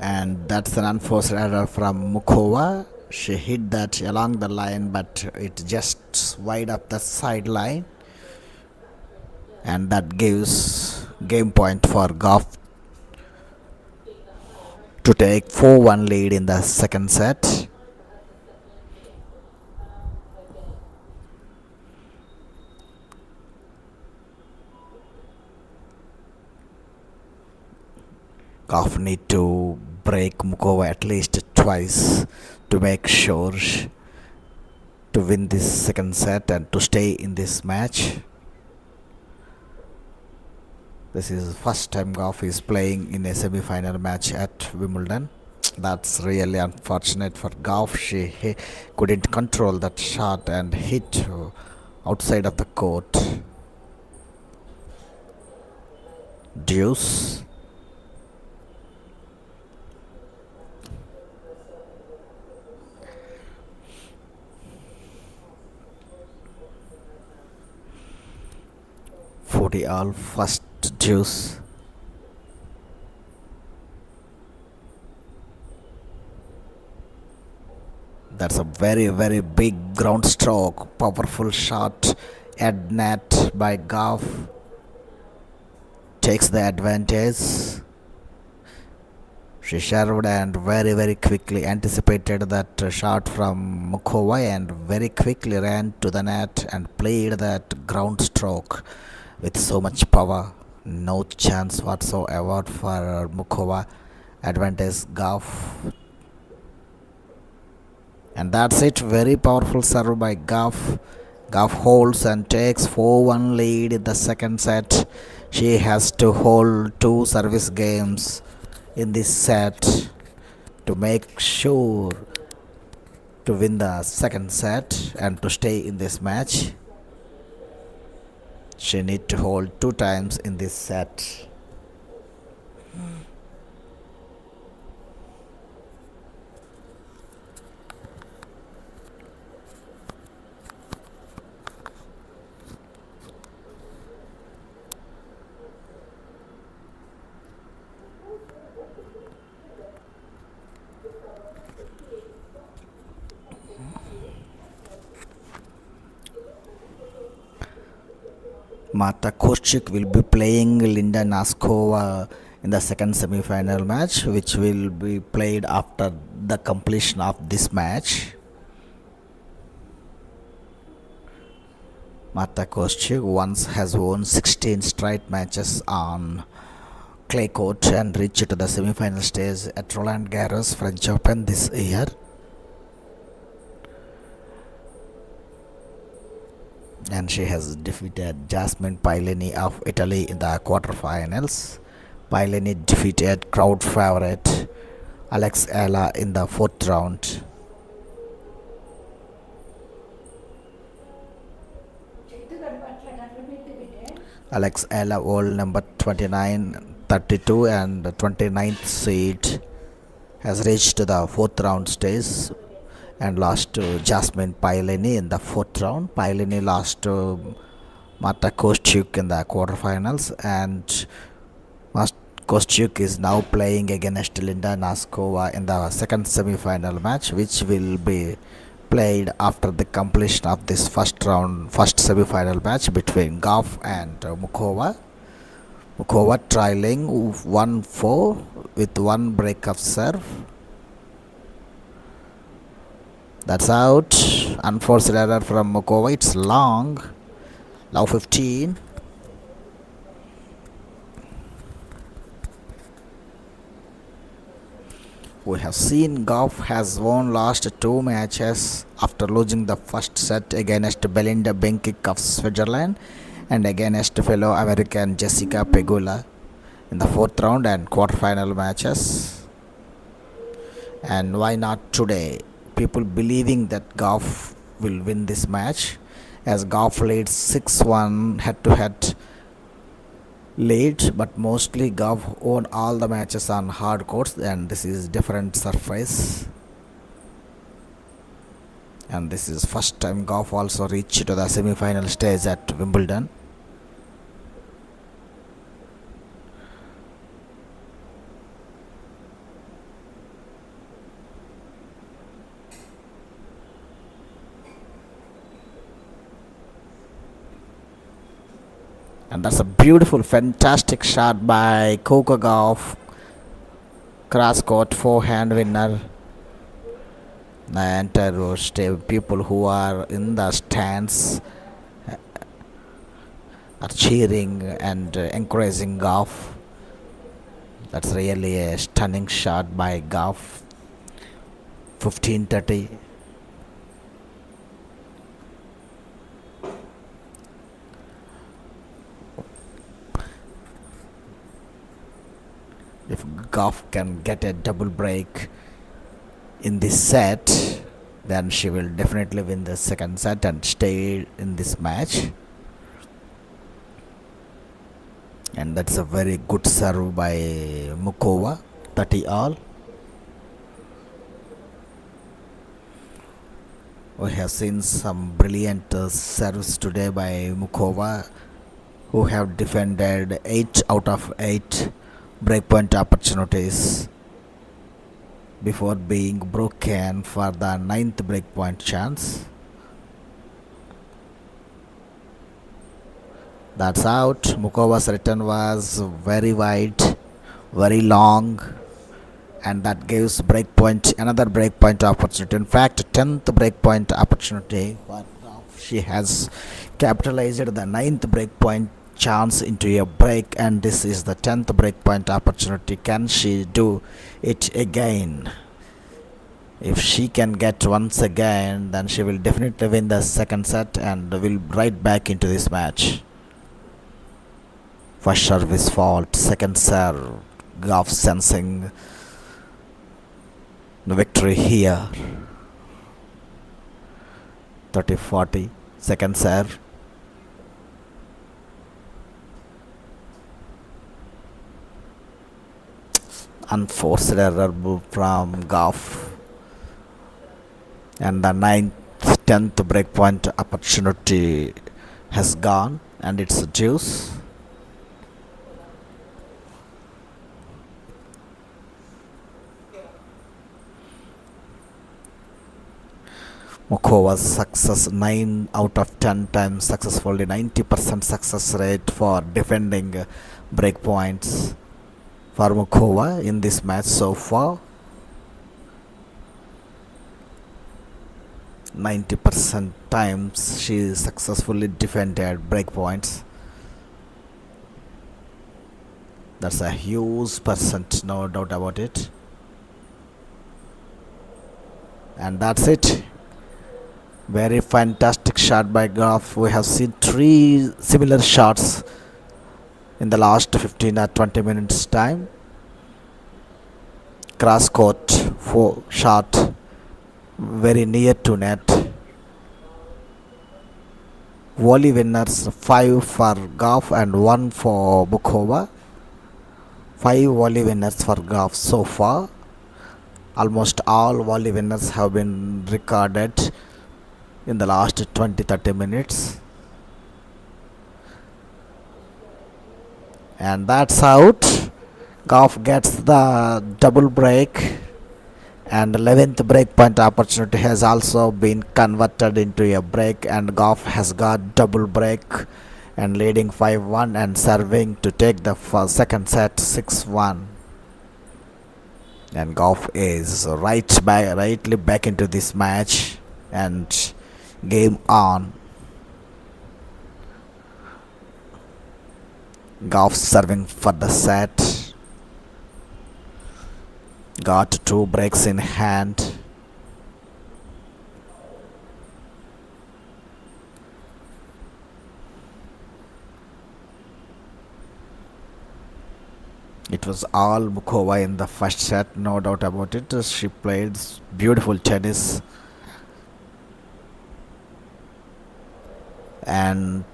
And that's an unforced error from Muchova. She hit that along the line, but it just wide up the sideline, and that gives game point for Gauff to take 4-1 lead in the second set. Gauff need to break Muchova at least twice to make sure to win this second set and to stay in this match. This is the first time Gauff is playing in a semi-final match at Wimbledon. That's really unfortunate for Gauff. She couldn't control that shot and hit outside of the court. Deuce. All first deuce. That's a very very big ground stroke, powerful shot at net by Gauff. Takes the advantage. She served and very very quickly anticipated that shot from Muchova and very quickly ran to the net and played that ground stroke with so much power. No chance whatsoever for Muchova. Advantage Gauff. And that's it. Very powerful serve by Gauff. Gauff holds and takes 4-1 lead in the second set. She has to hold 2 service games in this set to make sure to win the second set and to stay in this match. She need to hold 2 times in this set. Marta Kostyuk will be playing Linda Noskova in the second semi-final match, which will be played after the completion of this match. Marta Kostyuk once has won 16 straight matches on clay court and reached to the semi-final stage at Roland Garros French Open this year. And she has defeated Jasmine Paolini of Italy in the quarterfinals. Paolini defeated crowd favorite Alex Ella in the 4th round. Alex Ella, world number 29, 32 and 29th seed, has reached to the 4th round stage and lost to Jasmine Paolini in the 4th round. Paolini lost to Marta Kostyuk in the quarterfinals, and Kostyuk is now playing against Linda Noskova in the second semi-final match, which will be played after the completion of this first semi-final match between Gauff and Muchova. Muchova trailing 1-4 with one break of serve. That's out. Unforced error from Muchova. It's long. Now 15. We have seen Gauff has won last two matches after losing the first set against Belinda Bencic of Switzerland and against fellow American Jessica Pegula in the fourth round and quarterfinal matches. And why not today? People believing that Gauff will win this match, as Gauff leads 6-1 head-to-head lead, but mostly Gauff won all the matches on hard courts, and this is different surface. And this is first time Gauff also reached to the semi-final stage at Wimbledon. And that's a beautiful, fantastic shot by Coco Gauff. Cross court forehand winner. The entire people who are in the stands are cheering and encouraging Gauff. That's really a stunning shot by Gauff. 15-30. If Gauff can get a double break in this set, then she will definitely win the second set and stay in this match. And that's a very good serve by Muchova, 30 all. We have seen some brilliant serves today by Muchova, who have defended 8 out of 8 breakpoint opportunities before being broken for the 9th breakpoint chance. That's out. Muchova's return was very wide, very long, and that gives another breakpoint opportunity. In fact, 10th breakpoint opportunity. She has capitalized the 9th breakpoint chance into a break, and this is the 10th breakpoint opportunity. Can she do it again? If she can get once again, then she will definitely win the second set and will right back into this match. First service fault, second serve. Gauff sensing the victory here. 30-40, second serve. Unforced error from Gauff. And the 10th breakpoint opportunity has gone, and it's a deuce. Muchova's success 9 out of 10 times successfully, 90% success rate for defending breakpoints for Muchova in this match so far. 90% times she successfully defended breakpoints. That's a huge percent, no doubt about it. And that's it. Very fantastic shot by Gauff. We have seen 3 similar shots in the last 15 or 20 minutes time. Cross court shot very near to net. Volley winners 5 for Gauff and 1 for Muchova. 5 volley winners for Gauff so far. Almost all volley winners have been recorded in the last 20-30 minutes. And that's out. Gauff gets the double break And 11th break point opportunity has also been converted into a break, and Gauff has got double break and leading 5-1 and serving to take the second set 6-1. And Gauff is rightly back into this match and game on. Gauff serving for the set, got two breaks in hand. It was all Muchova in the first set, no doubt about it. She played beautiful tennis. And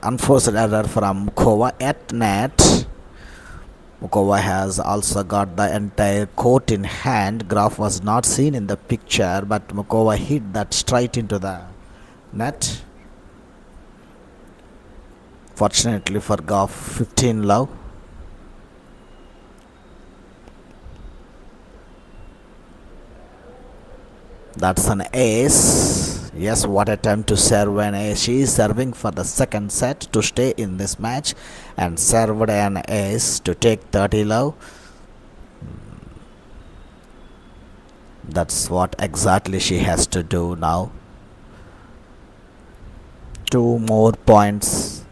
unforced error from Muchova at net. Muchova has also got the entire court in hand. Graf was not seen in the picture, but Muchova hit that straight into the net. Fortunately for Gauff, 15 love. That's an ace. Yes, what a time to serve an ace. She is serving for the second set to stay in this match and served an ace to take 30 love. That's what exactly she has to do now. 2 more points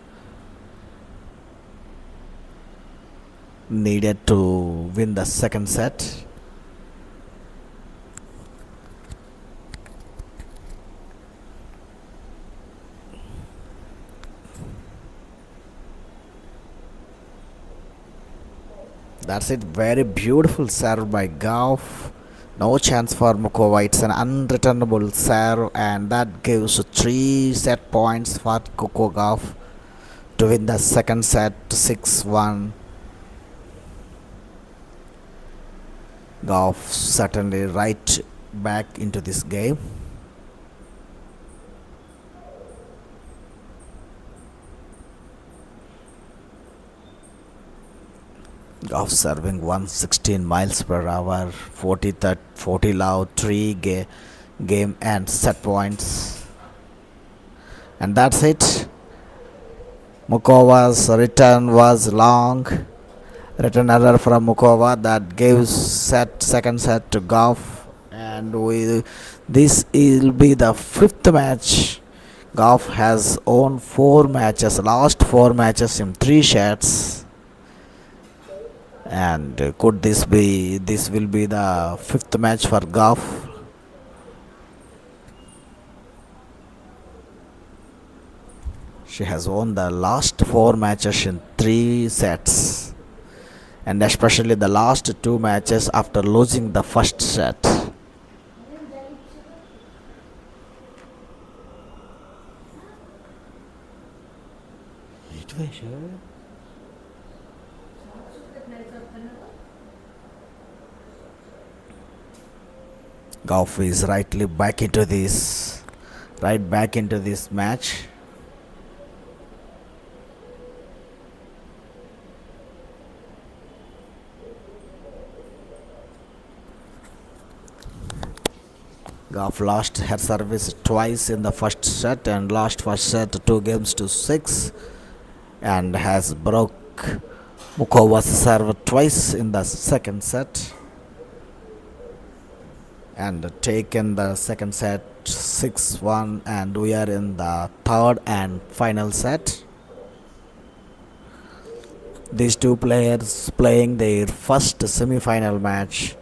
needed to win the second set. That's it. Very beautiful serve by Gauff. No chance for Muchova. It's an unreturnable serve, and that gives 3 set points for Coco Gauff to win the second set 6-1. Gauff certainly right back into this game. Gauff serving 116 miles per hour, 40 love, 3 game and set points. And that's it. Muchova's return was long. Return error from Muchova that gives second set to Gauff. And this will be the 5th match. Gauff has won 4 matches, lost 4 matches in 3 sets. And could this will be the 5th match for Gauff? She has won the last 4 matches in 3 sets, and especially the last 2 matches after losing the first set. Gauff is right back into this match. Gauff lost her service twice in the first set and lost first set 2 games to 6, and has broke Muchova's serve twice in the second set and taken the second set 6-1, and we are in the third and final set. These 2 players playing their first semi-final match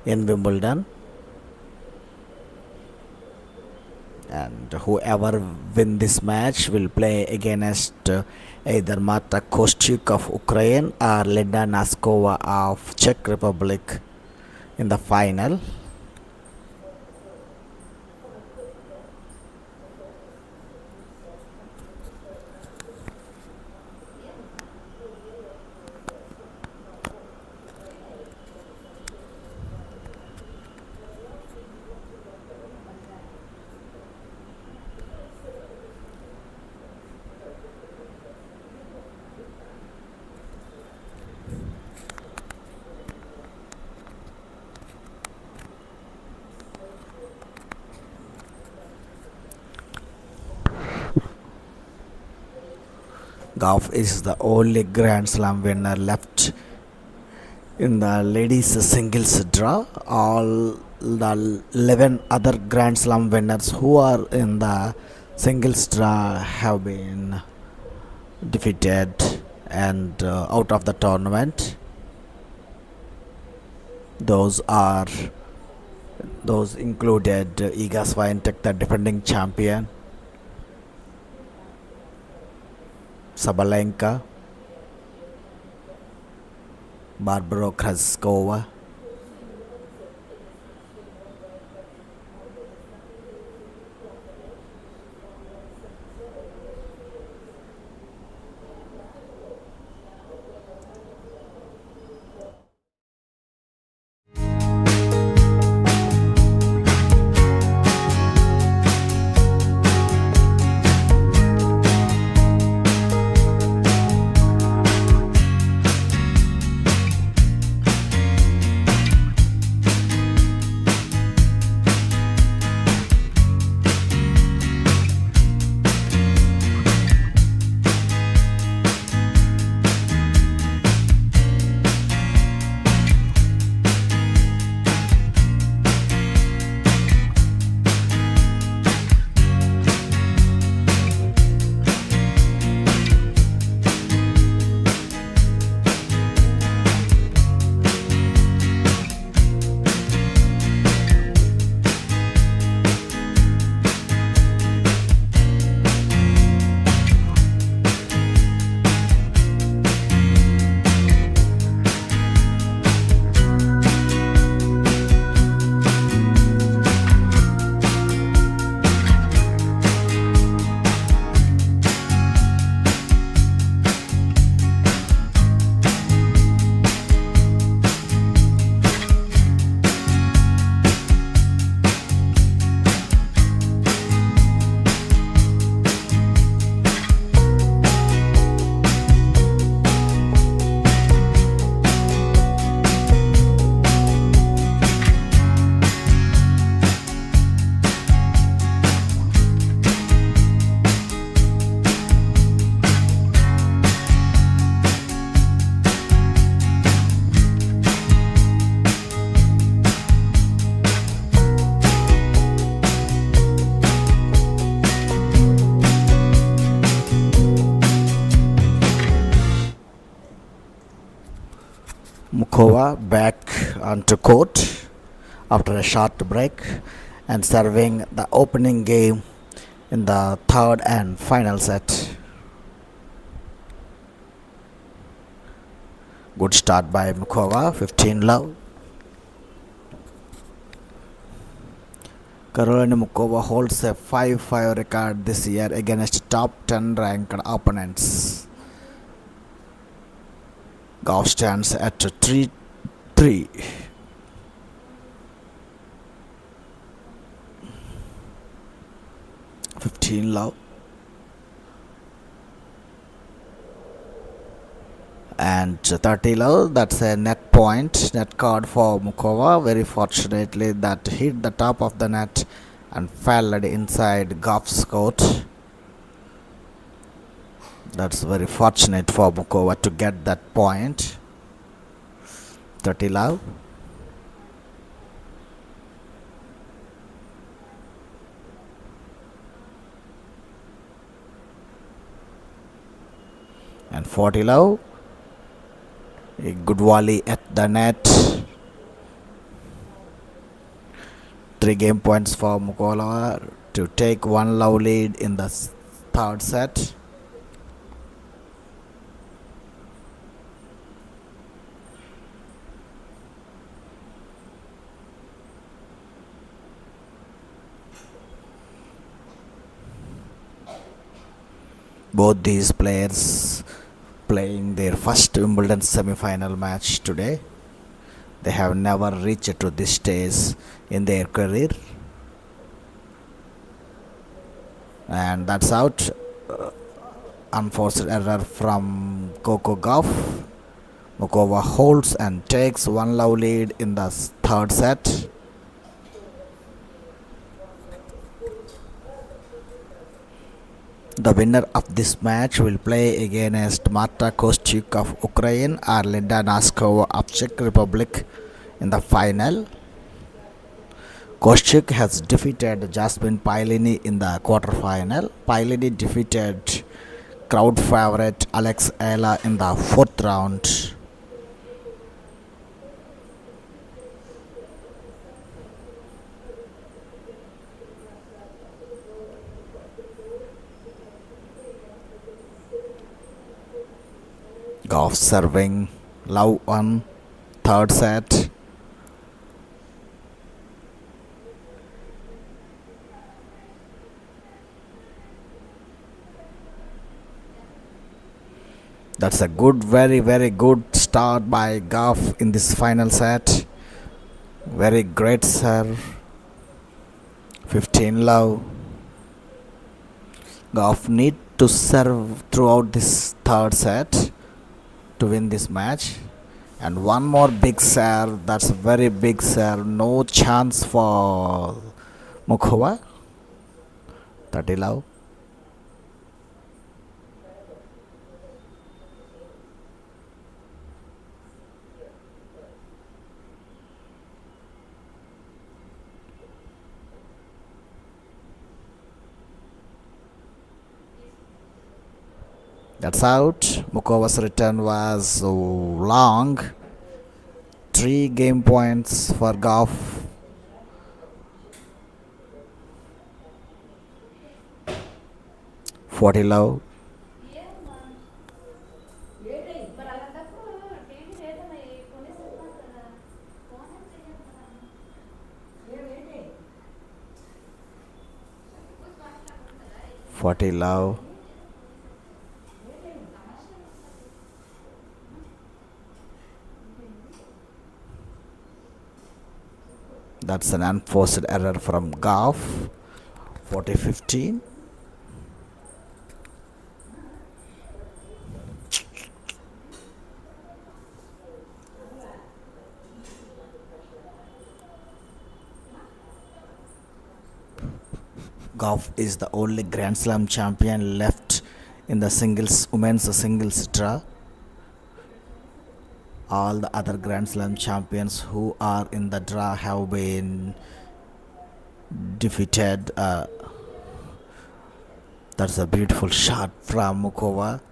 in Wimbledon, and whoever win this match will play against either Marta Kostyuk of Ukraine or Linda Noskova of Czech Republic in the final. Gauff is the only Grand Slam winner left in the ladies singles draw. All the 11 other Grand Slam winners who are in the singles draw have been defeated and out of the tournament. Those included Iga Swiatek, the defending champion, Sabalenka, Barbara Krejcikova, Muchova back onto court after a short break and serving the opening game in the third and final set. Good start by Muchova, 15 love. Karolina Muchova holds a 5-5 record this year against top 10 ranked opponents. Gauff stands at 3-3. $15 love. And 30 love, that's a net point, net card for Muchova. Very fortunately that hit the top of the net and fell inside Gauff's court. That's very fortunate for Muchova to get that point. 30 love. And 40 love. A good volley at the net. 3 game points for Muchova to take 1 love lead in the third set. Both these players playing their first Wimbledon semi-final match today. They have never reached to this stage in their career. And that's out. Unforced error from Coco Gauff. Muchova holds and takes 1 love lead in the third set. The winner of this match will play against Marta Kostyuk of Ukraine or Linda Noskova of Czech Republic in the final. Kostyuk has defeated Jasmine Pailini in the quarterfinal. Pailini defeated crowd favorite Alex Ayla in the fourth round. Gauff serving, love on third set. That's a good, very good start by Gauff in this final set. Very great serve. 15 love. Gauff need to serve throughout this third set to win this match. And one more big serve. That's a very big serve. No chance for Muchova. 30 love. That's out. Muchova's return was long. 3 game points for Gauff. Forty love. Forty love. That's an unforced error from Gauff. 40-15. Gauff is the only Grand Slam champion left in the women's singles draw. All the other Grand Slam champions who are in the draw have been defeated. That's a beautiful shot from Muchova.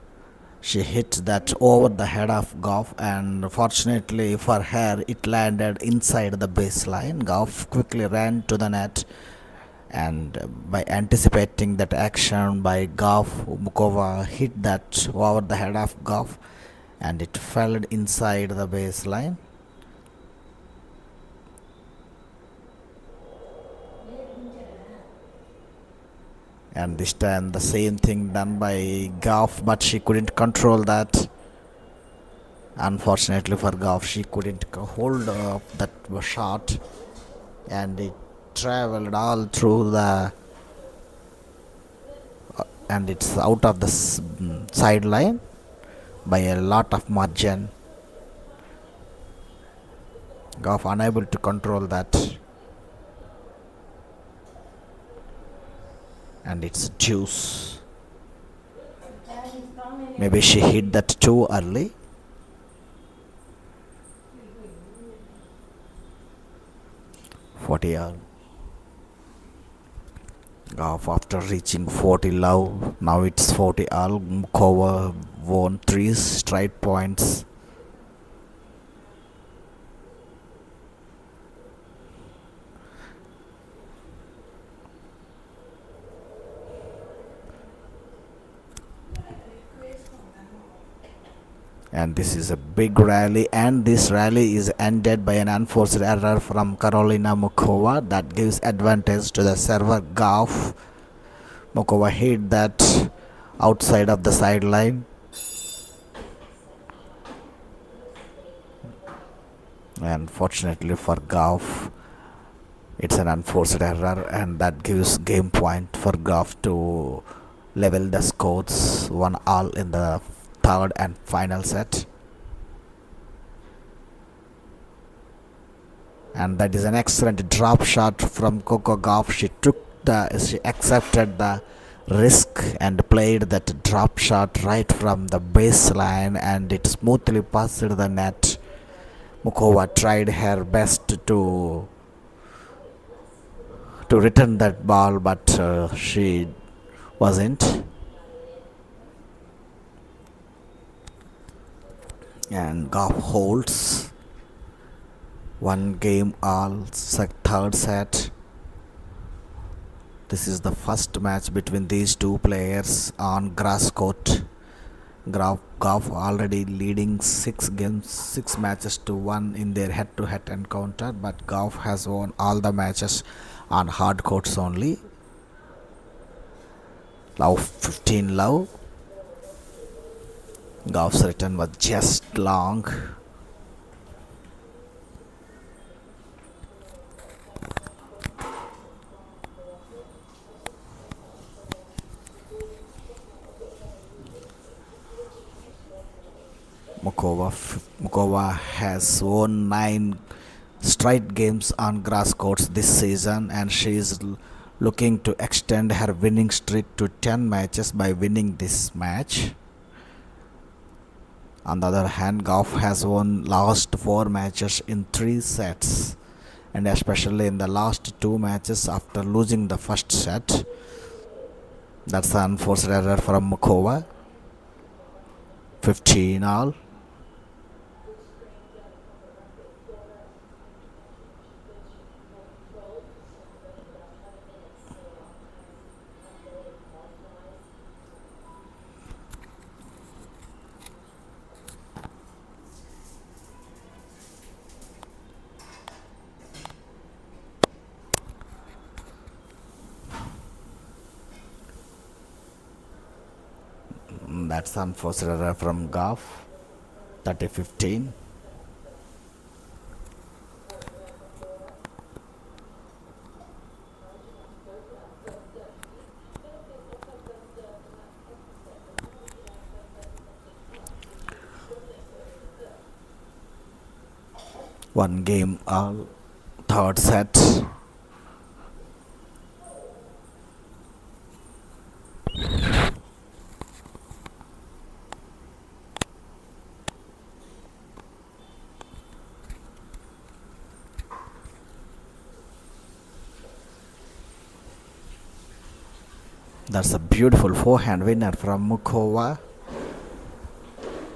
She hit that over the head of Gauff, and fortunately for her, it landed inside the baseline. Gauff quickly ran to the net, and by anticipating that action by Gauff, Muchova hit that over the head of Gauff, and it fell inside the baseline. And this time the same thing done by Gauff, but she couldn't control that. Unfortunately for Gauff, she couldn't hold that shot, and it traveled all through the and it's out of the sideline by a lot of margin. Gauff unable to control that, and it's deuce. Maybe she hit that too early. All. Gauff after reaching 40 love, now it's 40 all. Muchova won 3 straight points. And this is a big rally, and this rally is ended by an unforced error from Karolina Muchova that gives advantage to the server Gauff. Muchova hit that outside of the sideline, and fortunately for Gauff, it's an unforced error, and that gives game point for Gauff to level the scores 1-all in the third and final set. And that is an excellent drop shot from Coco Gauff. She accepted the risk and played that drop shot right from the baseline and it smoothly passed the net. Muchova tried her best to return that ball, but she wasn't. And Gauff holds one game all third set. This is the first match between these two players on grass court. Gauff already leading 6 matches to 1 in their head-to-head encounter, but Gauff has won all the matches on hard courts only. Love 15 love. Gauff's return was just long. Muchova has won 9 straight games on grass courts this season and she is looking to extend her winning streak to 10 matches by winning this match. On the other hand, Gauff has won last 4 matches in 3 sets and especially in the last 2 matches after losing the first set. That's an unforced error from Muchova. 15 all. That's unforced error from Gauff. 30-15. One game all third set. That's a beautiful forehand winner from Muchova.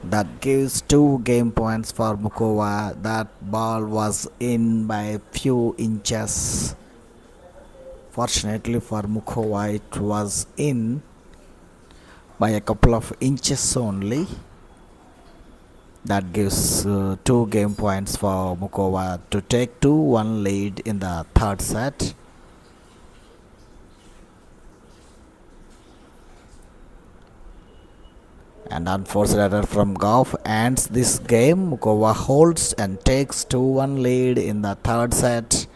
That gives 2 game points for Muchova. That ball was in by a few inches. Fortunately for Muchova, it was in by a couple of inches only. That gives 2 game points for Muchova to take 2-1 lead in the third set. And unforced error from Gauff ends this game. Muchova holds and takes 2-1 lead in the third set.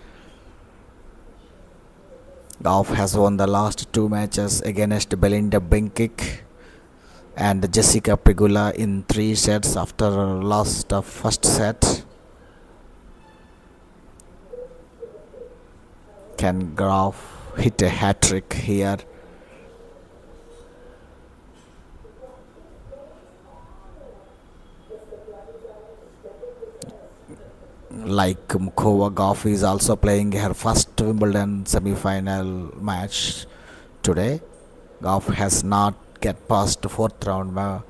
Gauff has won the last 2 matches against Belinda Bencic and Jessica Pegula in 3 sets after lost the first set. Can Gauff hit a hat-trick here? Like Muchova, Gauff is also playing her first Wimbledon semi-final match today. Gauff has not get past the 4th round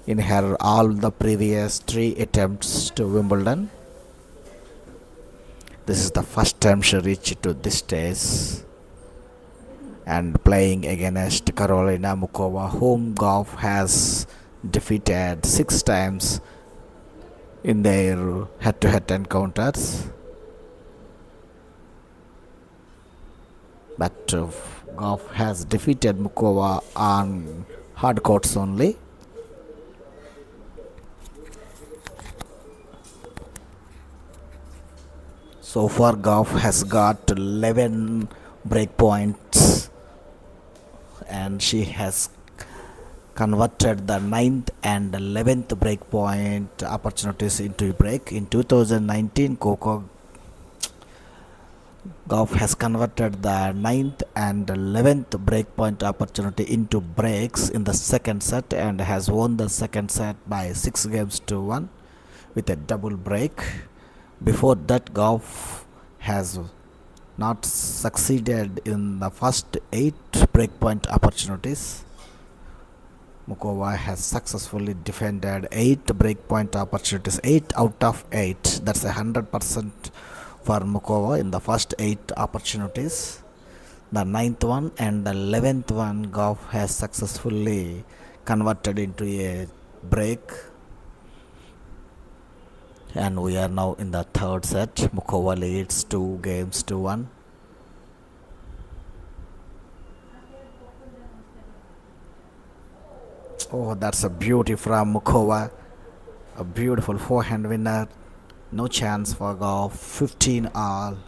in her all the previous 3 attempts to Wimbledon. This is the first time she reached to this stage and playing against Karolina Muchova, whom Gauff has defeated 6 times in their head-to-head encounters. But Gauff has defeated Muchova on hard courts only. So far Gauff has got 11 break points and she has converted the 9th and 11th break point opportunities into a break. In 2019, Coco Gauff has converted the ninth and 11th breakpoint opportunity into breaks in the second set and has won the second set by 6 games to 1 with a double break. Before that, Gauff has not succeeded in the first 8 breakpoint opportunities. Muchova has successfully defended 8 breakpoint opportunities, 8 out of 8. That's 100% for Muchova in the first 8 opportunities. The ninth one and the 11th one, Gauff has successfully converted into a break. And we are now in the third set. Muchova leads 2 games to 1. Oh, that's a beauty from Muchova. A beautiful forehand winner. No chance for Gauff. 15 all.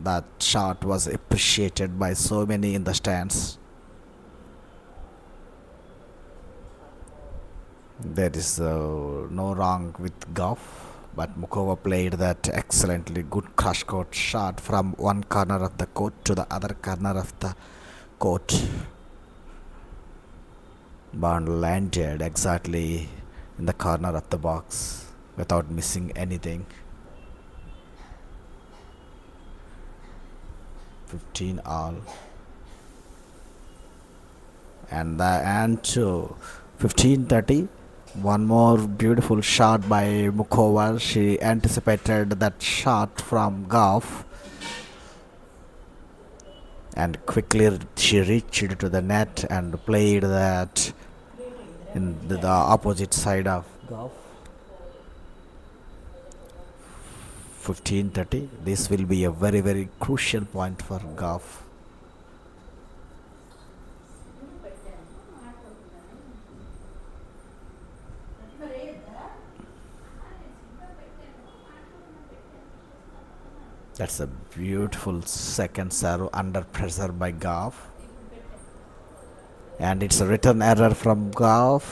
That shot was appreciated by so many in the stands. There is no wrong with Gauff, but Muchova played that excellently good crush court shot from one corner of the court to the other corner of the court. Ball landed exactly in the corner of the box without missing anything. 15 all. And 15-30. One more beautiful shot by Muchova. She anticipated that shot from Gauff and quickly she reached to the net and played that in the opposite side of Gauff. 15-30. This will be a very, very crucial point for Gauff. That's a beautiful second serve under pressure by Gauff. And it's a return error from Gauff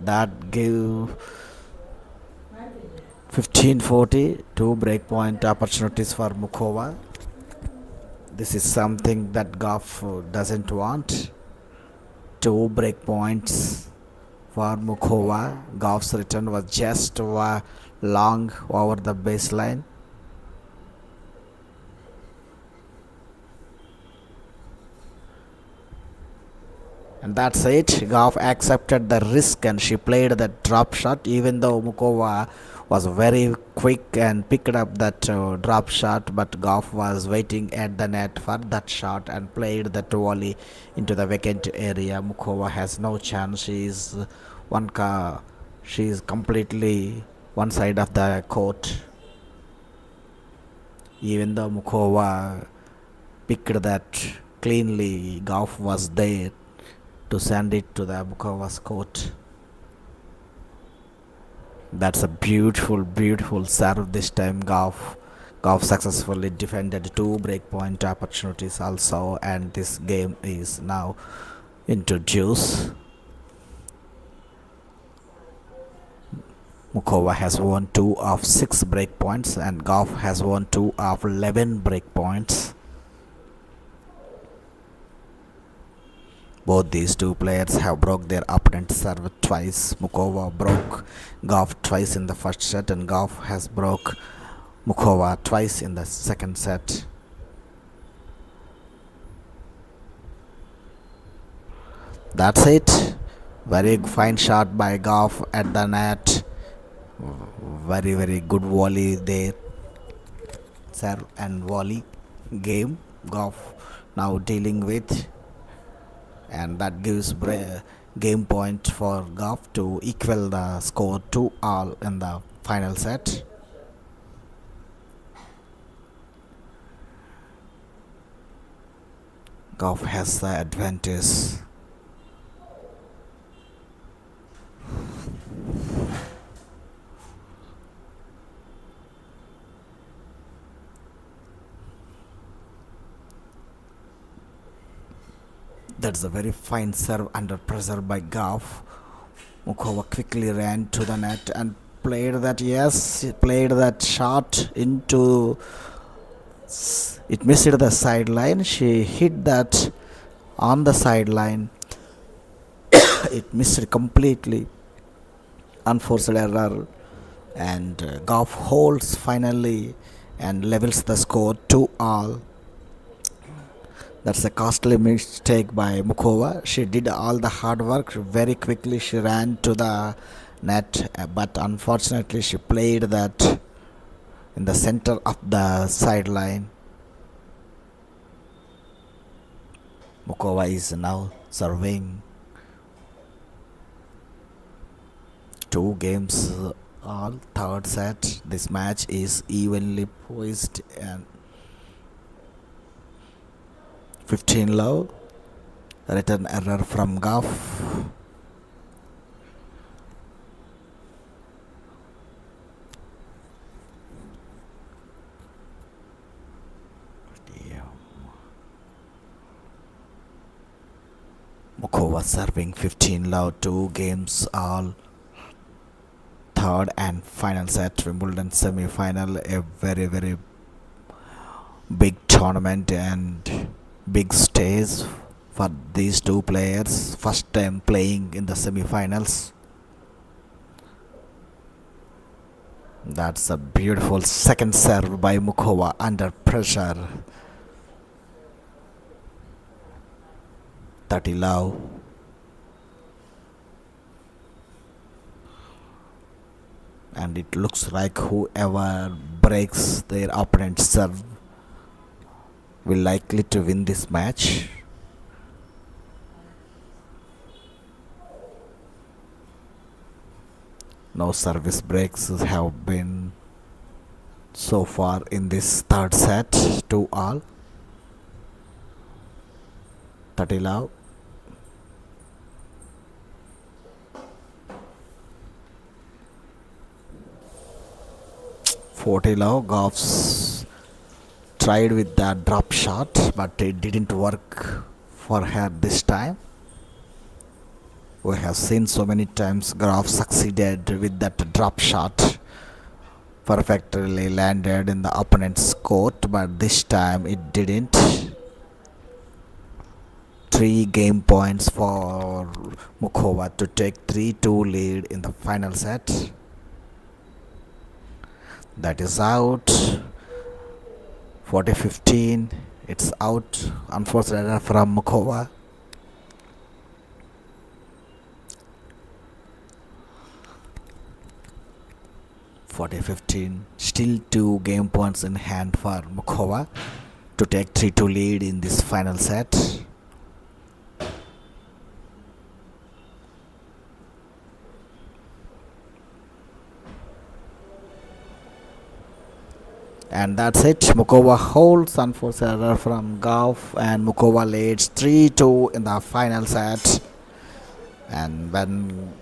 that gave 15-40, 2 breakpoint opportunities for Muchova. This is something that Gauff doesn't want. 2 breakpoints for Muchova. Gauff's return was just long over the baseline. And that's it. Gauff accepted the risk and she played that drop shot, even though Muchova was very quick and picked up that drop shot, but Gauff was waiting at the net for that shot and played that volley into the vacant area. Muchova has no chance. She is completely one side of the court. Even though Muchova picked that cleanly, Gauff was there to send it to the Muchova's court. That's a beautiful, beautiful serve this time. Gauff successfully defended 2 breakpoint opportunities also, and this game is now into juice. Muchova has won 2 of 6 breakpoints and Gauff has won 2 of 11 breakpoints. Both these 2 players have broke their opponent's serve twice. Muchova broke Gauff twice in the first set and Gauff has broke Muchova twice in the second set. That's it. Very fine shot by Gauff at the net. Very, very good volley there. Serve and volley game Gauff now dealing with. And that gives game point for Gauff to equal the score 2-all in the final set. Gauff has the advantage. That's a very fine serve under pressure by Gauff. Muchova quickly ran to the net and played that shot into It missed the sideline. She hit that on the sideline. It missed completely. Unforced error. And Gauff holds finally and levels the score 2-all. That's a costly mistake by Muchova. She did all the hard work very quickly. She ran to the net, but unfortunately, she played that in the center of the sideline. Muchova is now serving 2 games all. Third set. This match is evenly poised and 15 love. Return error from Gauff. Muchova serving 15 love, 2 games all. Third and final set, Wimbledon semi-final, a very, very big tournament and big stage for these two players. First time playing in the semi-finals. That's a beautiful second serve by Muchova under pressure. 30 love. And it looks like whoever breaks their opponent's serve will likely to win this match. No service breaks have been so far in this third set, 2-all. 30 love. 40 love. Gauff's tried with that drop shot, but it didn't work for her this time. We have seen so many times Gauff succeeded with that drop shot, perfectly landed in the opponent's court, but this time it didn't. 3 game points for Muchova to take 3-2 lead in the final set. That is out. 40-15. It's out. Unforced error from Muchova. Still 2 game points in hand for Muchova to take 3-2 lead in this final set. And that's it. Muchova holds. Unforced error from Gauff, and Muchova leads 3-2 in the final set. And when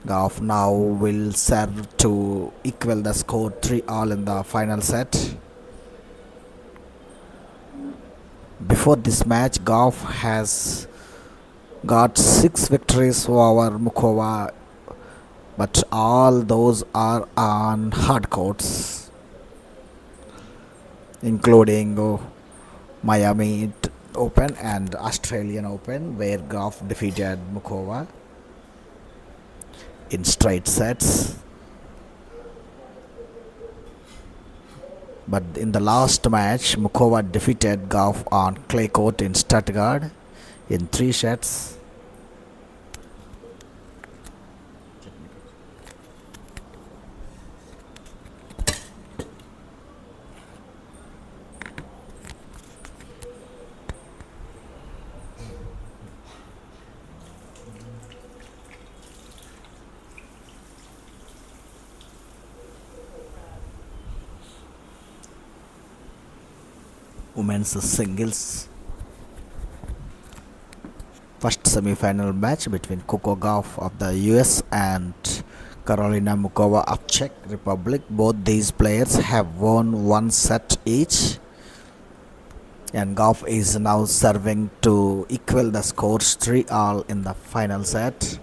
Gauff now will serve to equal the score 3-all in the final set. Before this match, Gauff has got 6 victories over Muchova, but all those are on hard courts, including Miami Open and Australian Open, where Gauff defeated Muchova in straight sets. But in the last match, Muchova defeated Gauff on clay court in Stuttgart in 3 sets. Women's singles. First semi-final match between Coco Gauff of the US and Karolina Muchova of Czech Republic. Both these players have won 1 set each, and Gauff is now serving to equal the scores 3-all in the final set.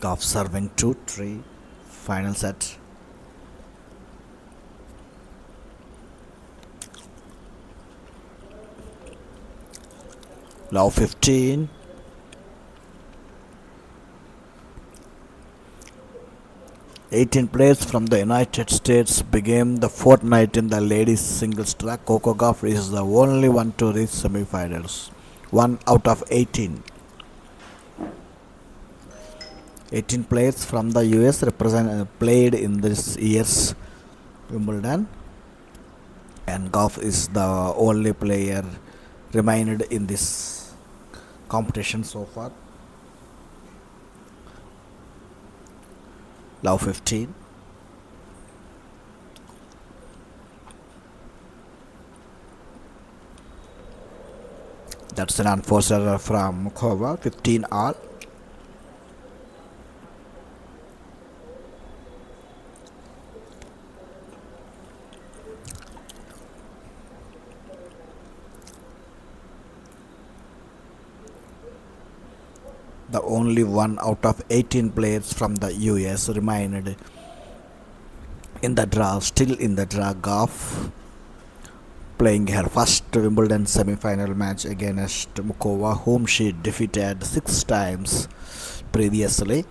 Gauff serving 2-3. Final set. Love 15. Eighteen players from the United States began the fortnight in the ladies singles track. Coco Gauff is the only one to reach semi-finals. 1 out of 18. 18 players from the US played in this year's Wimbledon, and Gauff is the only player remained in this competition so far. Love 15. That's an unforced error from Muchova. 15 all. The only 1 out of 18 players from the US remained in the draw, still in the draw. Gauff playing her first Wimbledon semi-final match against Muchova, whom she defeated 6 times previously,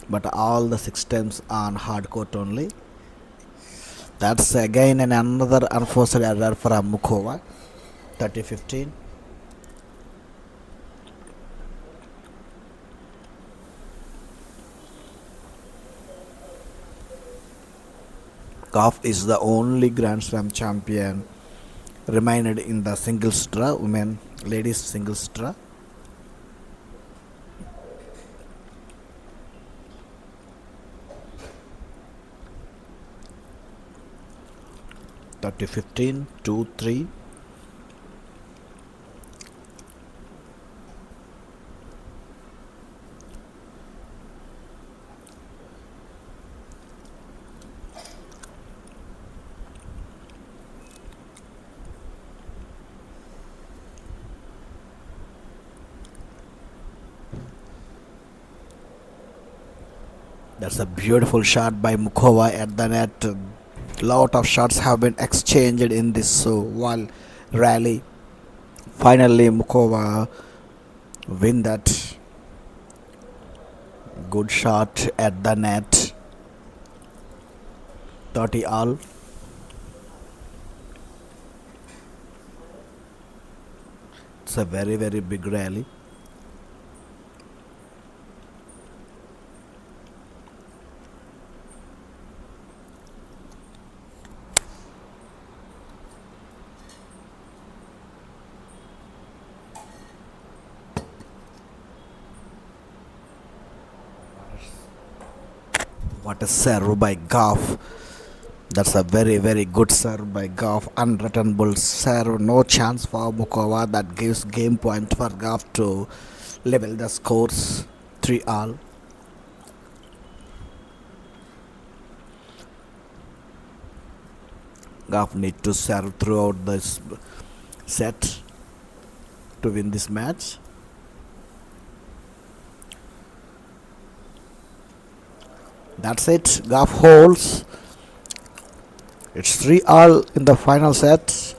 but all the 6 times on hard court only. That's again another unforced error from Muchova. 30-15. Gauff is the only Grand Slam champion remained in the singles draw, ladies singles draw. Thirty 15, 2-3. That's a beautiful shot by Muchova at the net. Lot of shots have been exchanged in this rally. Finally, Muchova win that. Good shot at the net. 30 all. It's a very, very big rally. What a serve by Gauff. That's a very, very good serve by Gauff. Unreturnable serve. No chance for Muchova. That gives game point for Gauff to level the scores. 3 all. Gauff need to serve throughout this set to win this match. That's it. Gauff holds. It's 3 all in the final set.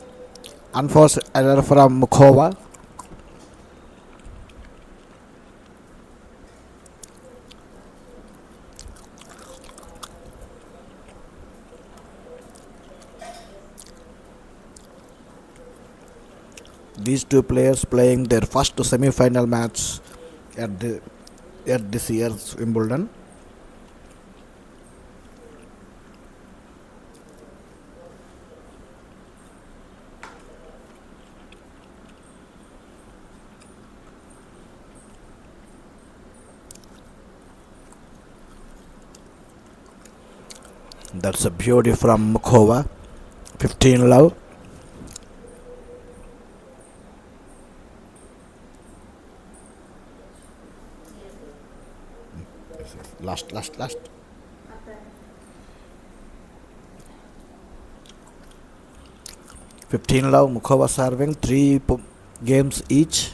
Unforced error from Muchova. These two players playing their first semi-final match at this year's Wimbledon. That's a beauty from Muchova. 15 love. Last. 15 love. Muchova serving 3 games each.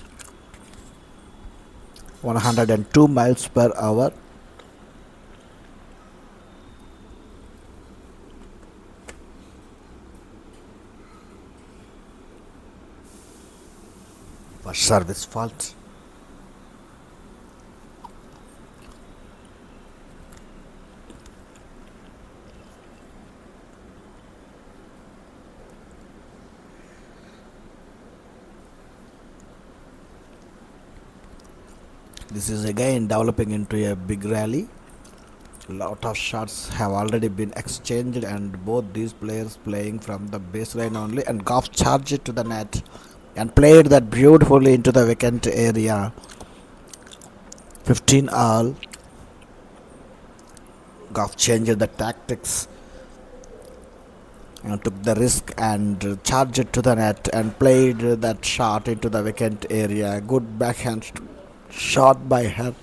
102 miles per hour. For service fault. This is again developing into a big rally. Lot of shots have already been exchanged, and both these players playing from the baseline only. And Gauff charged it to the net and played that beautifully into the vacant area. 15 all. Gauff changed the tactics and took the risk and charged it to the net and played that shot into the vacant area. Good backhand shot by her.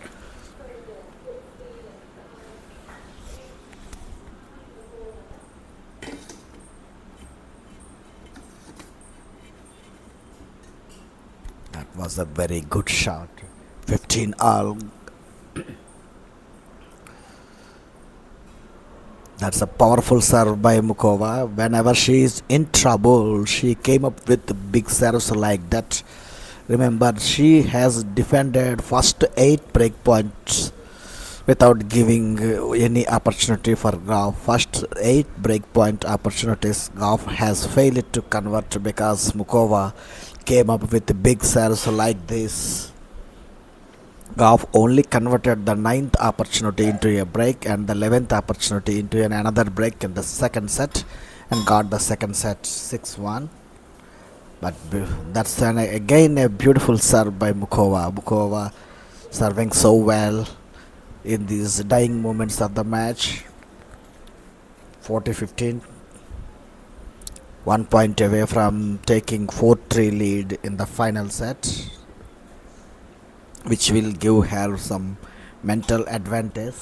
That was a very good shot. 15 all. That's a powerful serve by Muchova. Whenever she is in trouble, she came up with big serves like that. Remember, she has defended first 8 break points without giving any opportunity for Gauff. First 8 break point opportunities Gauff has failed to convert because Muchova came up with big serves like this. Gauff only converted the 9th opportunity into a break and the 11th opportunity into another break in the second set and got the second set 6-1. But that's again a beautiful serve by Muchova. Muchova serving so well in these dying moments of the match. 40-15. 1 point away from taking 4-3 lead in the final set, which will give her some mental advantage.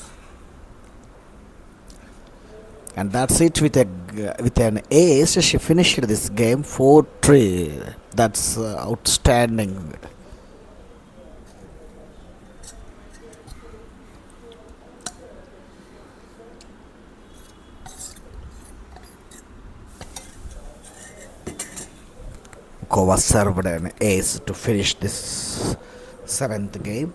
And that's it with an ace. She finished this game 4-3. That's outstanding. Muchova served an ace to finish this 7th game.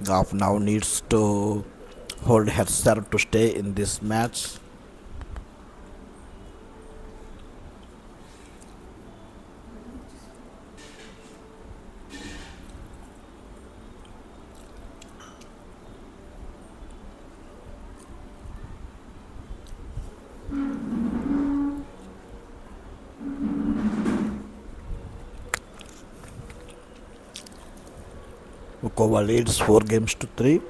Gauff now needs to hold her serve to stay in this match. Muchova leads 4-3.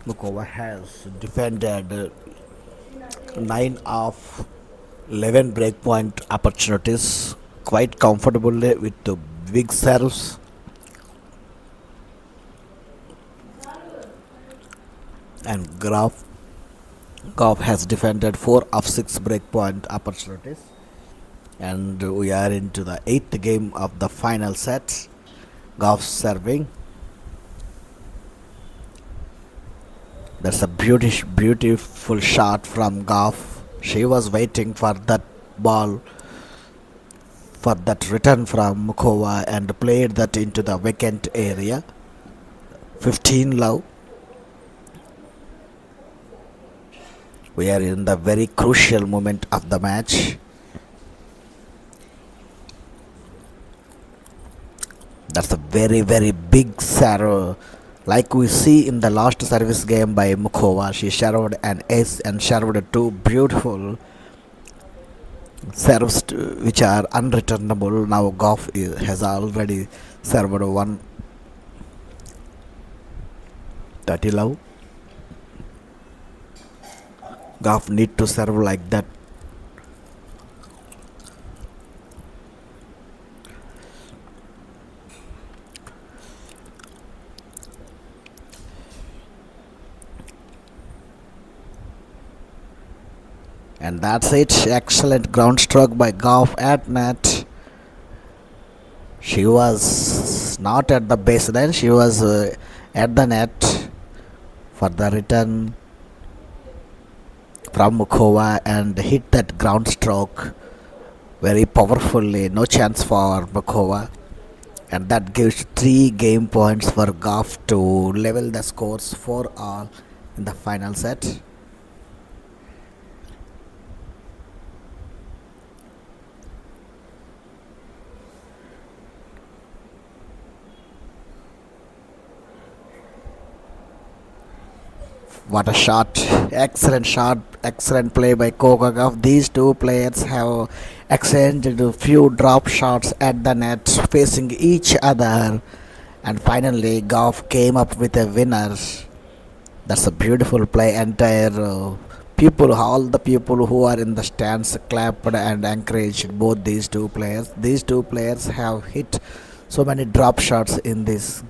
Muchova has defended 9 of 11 breakpoint opportunities quite comfortably with the big serves. And Gauff has defended 4 of 6 breakpoint opportunities. And we are into the 8th game of the final set. Gauff serving. That's a beautiful shot from Gauff. She was waiting for that ball, for that return from Muchova, and played that into the vacant area. 15 love. We are in the very crucial moment of the match. That's a very big serve. Like we see in the last service game by Muchova, she served an ace and served 2 beautiful serves which are unreturnable. Now Gauff has already served 1 30 love. Gauff need to serve like that. And that's it. Excellent ground stroke by Gauff at net. She was not at the baseline, she was at the net for the return from Muchova and hit that ground stroke very powerfully. No chance for Muchova. And that gives 3 game points for Gauff to level the scores 4 all in the final set. What a shot! Excellent shot, excellent play by Coco Gauff. These two players have exchanged a few drop shots at the net, facing each other, and finally Gauff came up with a winner. That's a beautiful play. Entire people, all the people who are in the stands clapped and encouraged both these two players. These two players have hit so many drop shots in this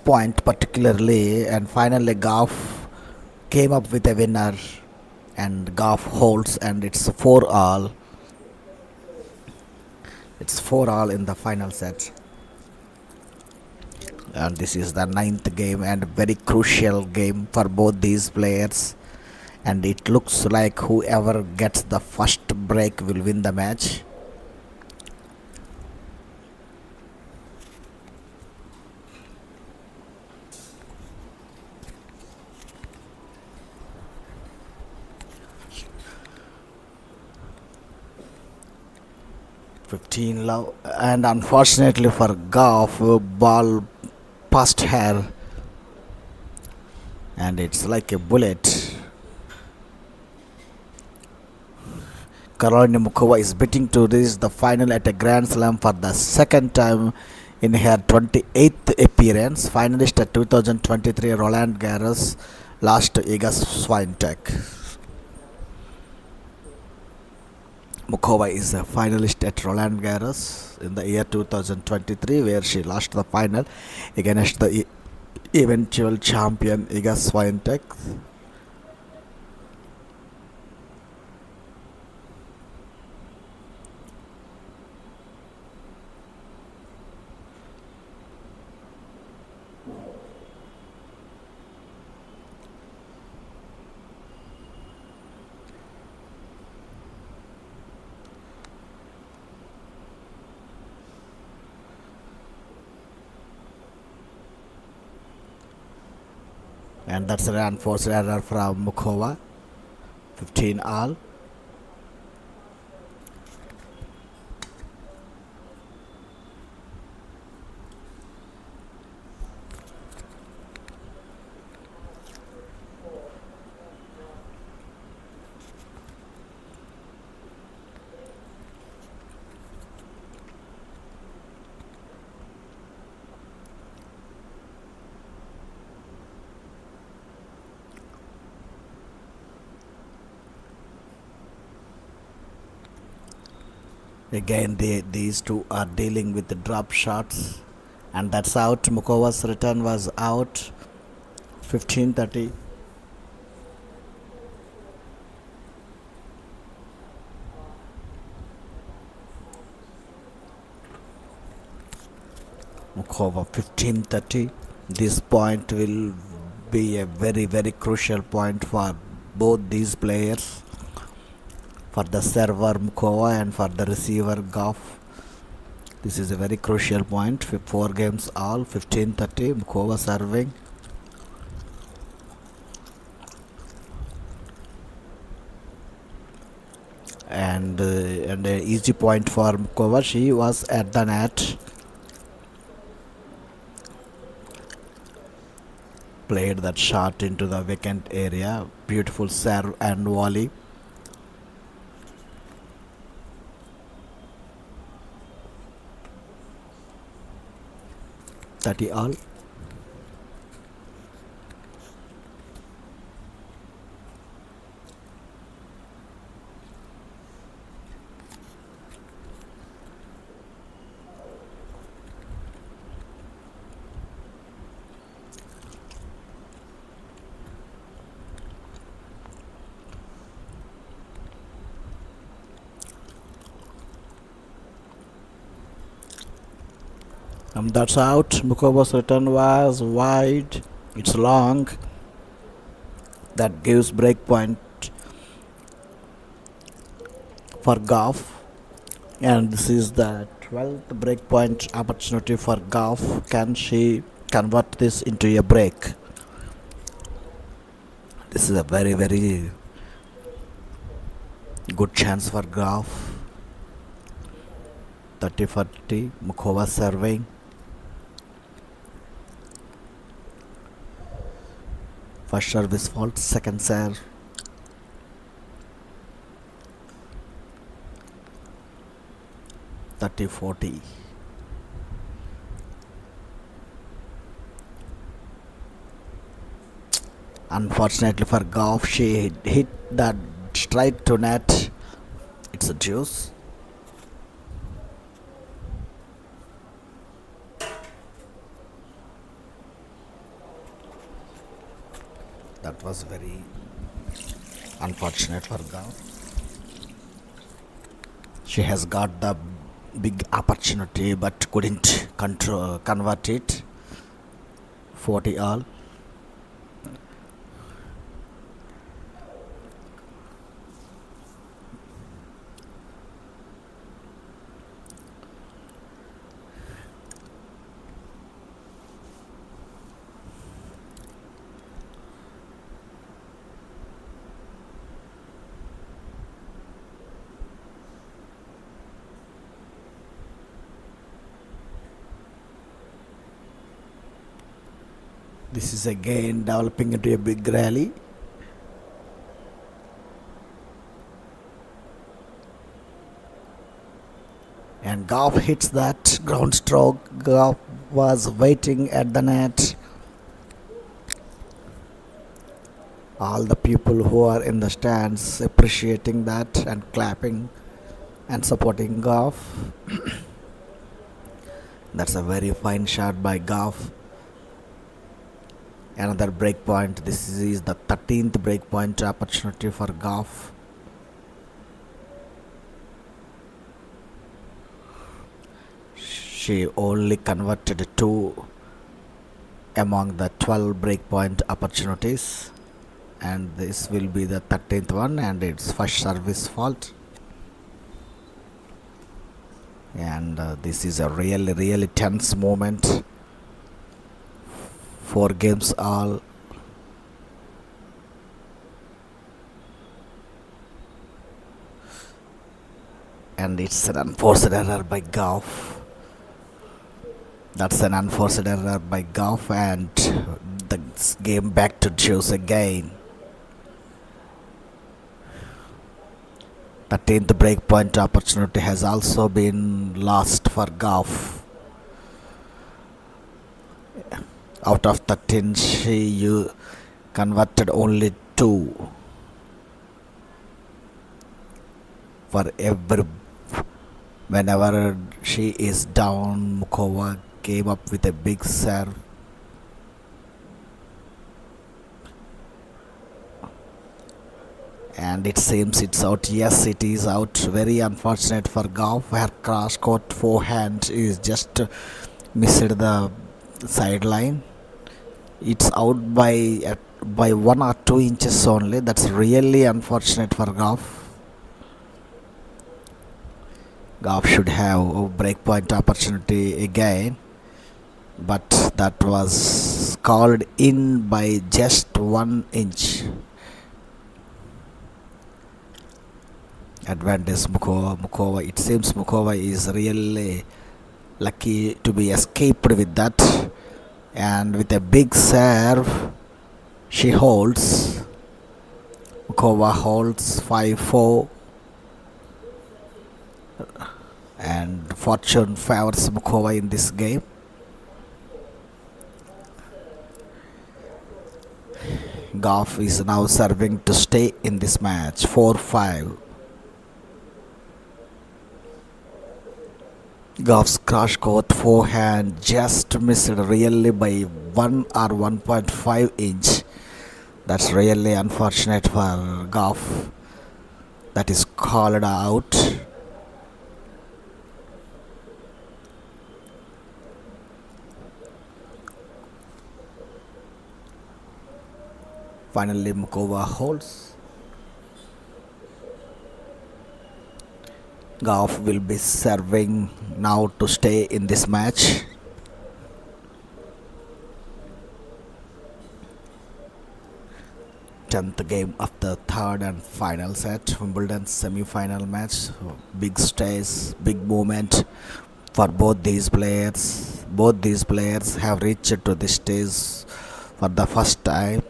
point particularly, and finally Gauff came up with a winner, and Gauff holds, and it's 4 all. It's 4 all in the final set. And this is the 9th game and very crucial game for both these players, and it looks like whoever gets the first break will win the match. Love, and unfortunately for Gauff, ball past her, and it's like a bullet. Karolina Muchova is betting to reach the final at a Grand Slam for the second time in her 28th appearance. Finalist at 2023 Roland Garros, lost to Iga Swiatek. Muchova is a finalist at Roland Garros in the year 2023, where she lost the final against the eventual champion Iga Swiatek. And that's an unforced error from Muchova. 15 all. Again, these two are dealing with the drop shots, and that's out. Muchova's return was out. 15-30. Muchova 15-30. This point will be a very, very crucial point for both these players. For the server Muchova and for the receiver Gauff. This is a very crucial point. 4 games all. 15-30. Muchova serving. And an easy point for Muchova. She was at the net. Played that shot into the vacant area. Beautiful serve and volley. 30 all. That's out. Mukova's return was wide. It's long. That gives break point for Gauff. And this is the 12th break point opportunity for Gauff. Can she convert this into a break? This is a very, very good chance for Gauff. 30-40. Muchova serving. First service fault, second serve. (30-40). Unfortunately for Gauff, she hit that straight to net. It's a deuce. That was very unfortunate for Gauff. She has got the big opportunity but couldn't convert it. 40 all. This is again developing into a big rally. And Gauff hits that ground stroke. Gauff was waiting at the net. All the people who are in the stands appreciating that and clapping and supporting Gauff. That's a very fine shot by Gauff. Another break point. This is the 13th break point opportunity for Gauff. She only converted 2 among the 12 break point opportunities, and this will be the 13th one, and it's first service fault. And this is a really tense moment. 4 games all. And it's an unforced error by Gauff. That's an unforced error by Gauff, and the game back to juice again. 13th break point opportunity has also been lost for Gauff. Out of 13, she converted only 2. For every, whenever she is down, Muchova came up with a big serve. And it seems it's out. Yes, it is out. Very unfortunate for Gauff. Her cross court forehand is just missed the sideline. It's out by 1 or 2 inches only. That's really unfortunate for Gauff. Gauff should have a breakpoint opportunity again, but that was called in by just 1 inch. Advantage Muchova. It seems Muchova is really lucky to be escaped with that, and with a big serve she holds. Muchova holds 5-4, and fortune favors Muchova in this game. Gauff is now serving to stay in this match. 4-5. Gauff's cross court forehand just missed really by 1 or 1.5 inch. That's really unfortunate for Gauff. That is called out. Finally, Muchova holds. Gauff will be serving now to stay in this match. Tenth game of the third and final set, Wimbledon semi-final match. Big stage, big moment for both these players. Both these players have reached to this stage for the first time,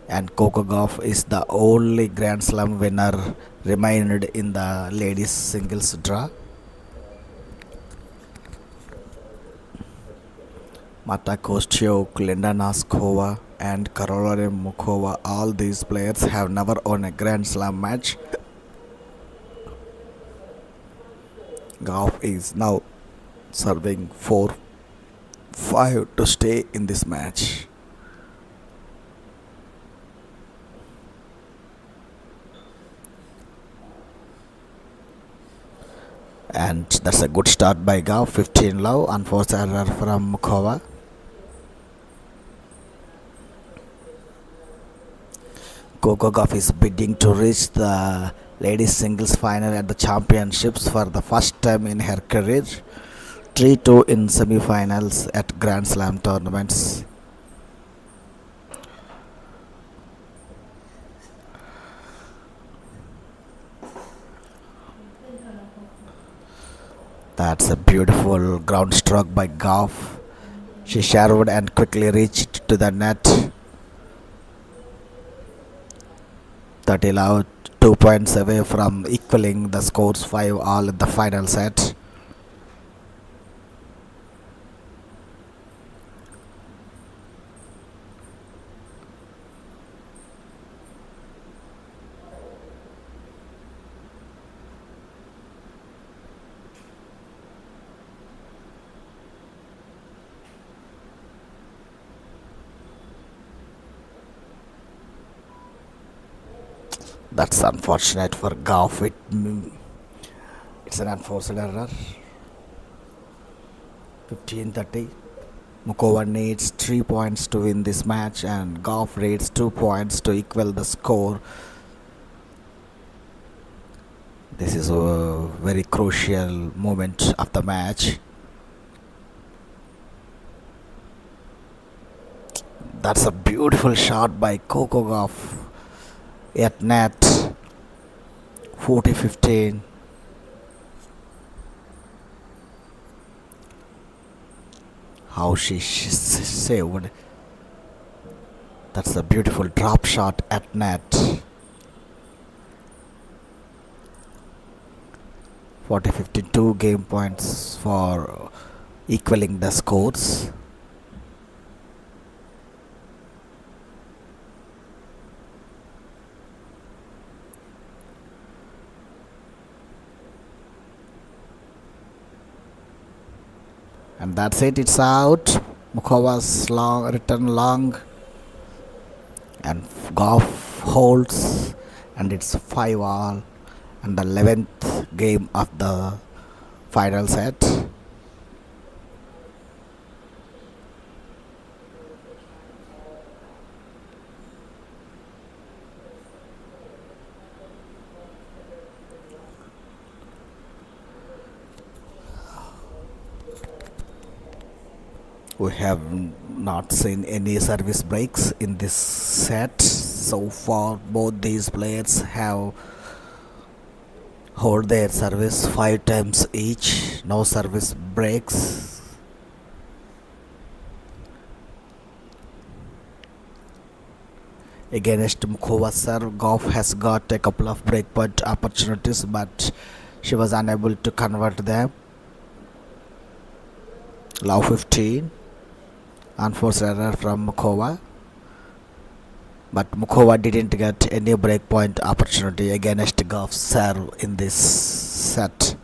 and Coco Gauff is the only Grand Slam winner remained in the ladies singles draw. Marta Kostyuk, Linda Noskova, and Karolina Muchova, all these players have never won a Grand Slam match. Gauff is now serving 4-5 to stay in this match. And that's a good start by Gauff. 15 love, unforced error from Muchova. Coco Gauff is bidding to reach the ladies singles final at the championships for the first time in her career. 3-2 in semi-finals at Grand Slam tournaments. That's a beautiful ground stroke by Gauff. She served and quickly reached to the net. 30 love, 2 points away from equaling the scores 5-all in the final set. That's unfortunate for Gauff. It's an unforced error. 15-30. Muchova needs 3 points to win this match, and Gauff needs 2 points to equal the score. This is a very crucial moment of the match. That's a beautiful shot by Coco Gauff at net. 40-15. How she saved. That's a beautiful drop shot at net. 40-52 game points for equaling the scores. And that's it, it's out. Muchova's long return long, and Gauff holds, and it's 5-all, and the 11th game of the final set. We have not seen any service breaks in this set so far. Both these players have hold their service 5 times each. No service breaks. Against Muchova's serve, Gauff has got a couple of breakpoint opportunities, but she was unable to convert them. Love 15. Unforced error from Muchova, but Muchova didn't get any breakpoint opportunity against Gauff's serve in this set.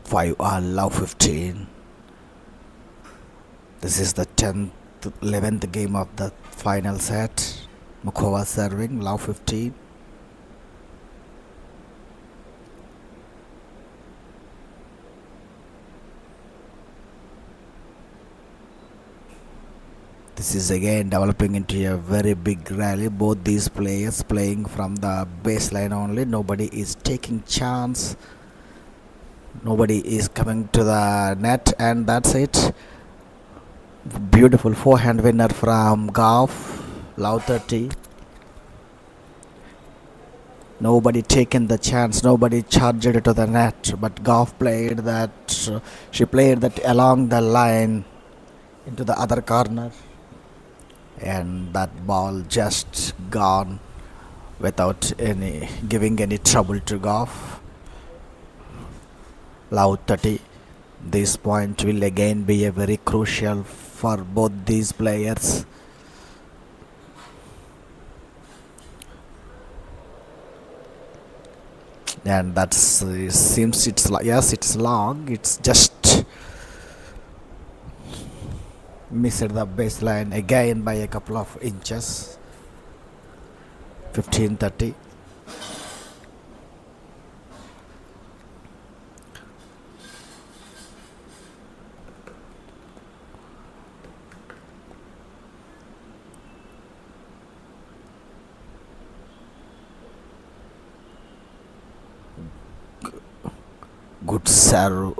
Five all love 15. This is the 10th, 11th game of the final set. Muchova serving, love 15. This is again developing into a very big rally. Both these players playing from the baseline only. Nobody is taking chance. Nobody is coming to the net, and that's it. Beautiful forehand winner from Gauff, love 30. Nobody taken the chance. Nobody charged it to the net. But Gauff played that. She played that along the line into the other corner, and that ball just gone without any giving any trouble to Gauff. Love 30. This point will again be a very crucial for both these players. And that's seems it's yes, it's long. It's just missed the baseline again by a couple of inches. 15-30. Good serve.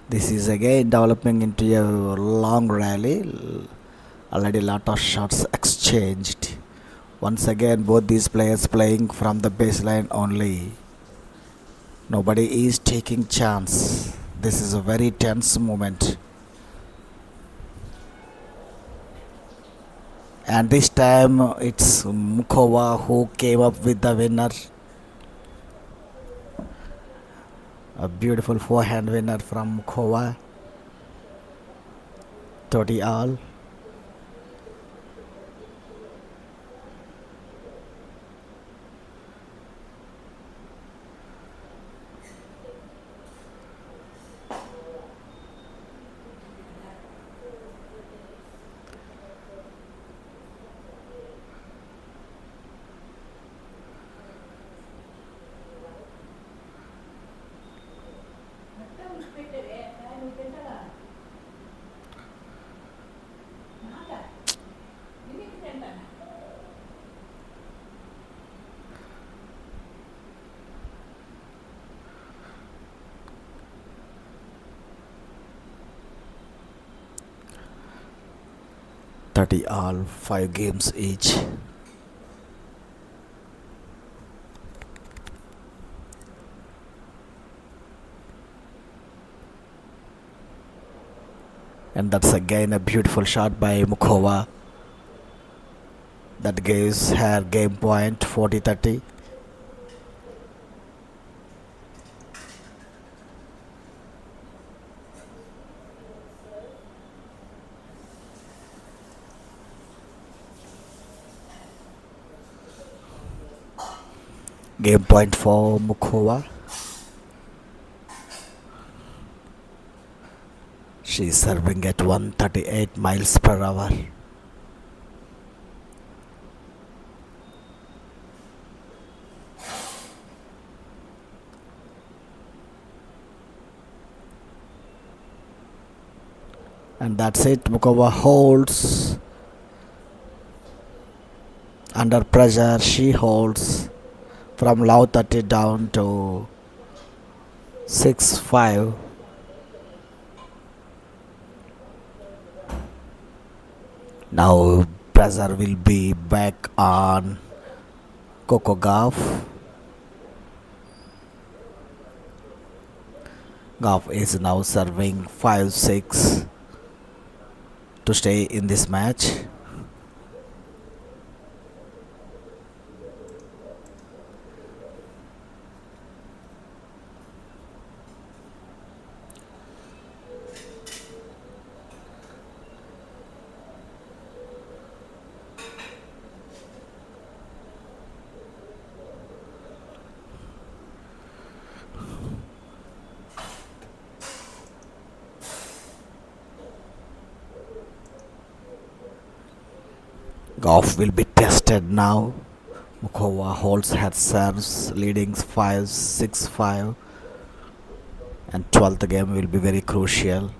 This is again developing into a long rally. Already lot of shots exchanged. Once again, both these players playing from the baseline only. Nobody is taking chance. This is a very tense moment. And this time it's Muchova who came up with the winner. A beautiful forehand winner from Muchova. 30 all. All, 5 games each. And that's again a beautiful shot by Muchova. That gives her game point 40-30. Game point for Muchova. She is serving at 138 miles per hour. And that's it. Muchova holds. Under pressure, she holds from low 30 down to 6-5. Now pressure will be back on Coco Gauff. Gauff is now serving 5-6 to stay in this match. Gauff will be tested now. Muchova holds her serves, leading 5-6-5, and 12th game will be very crucial.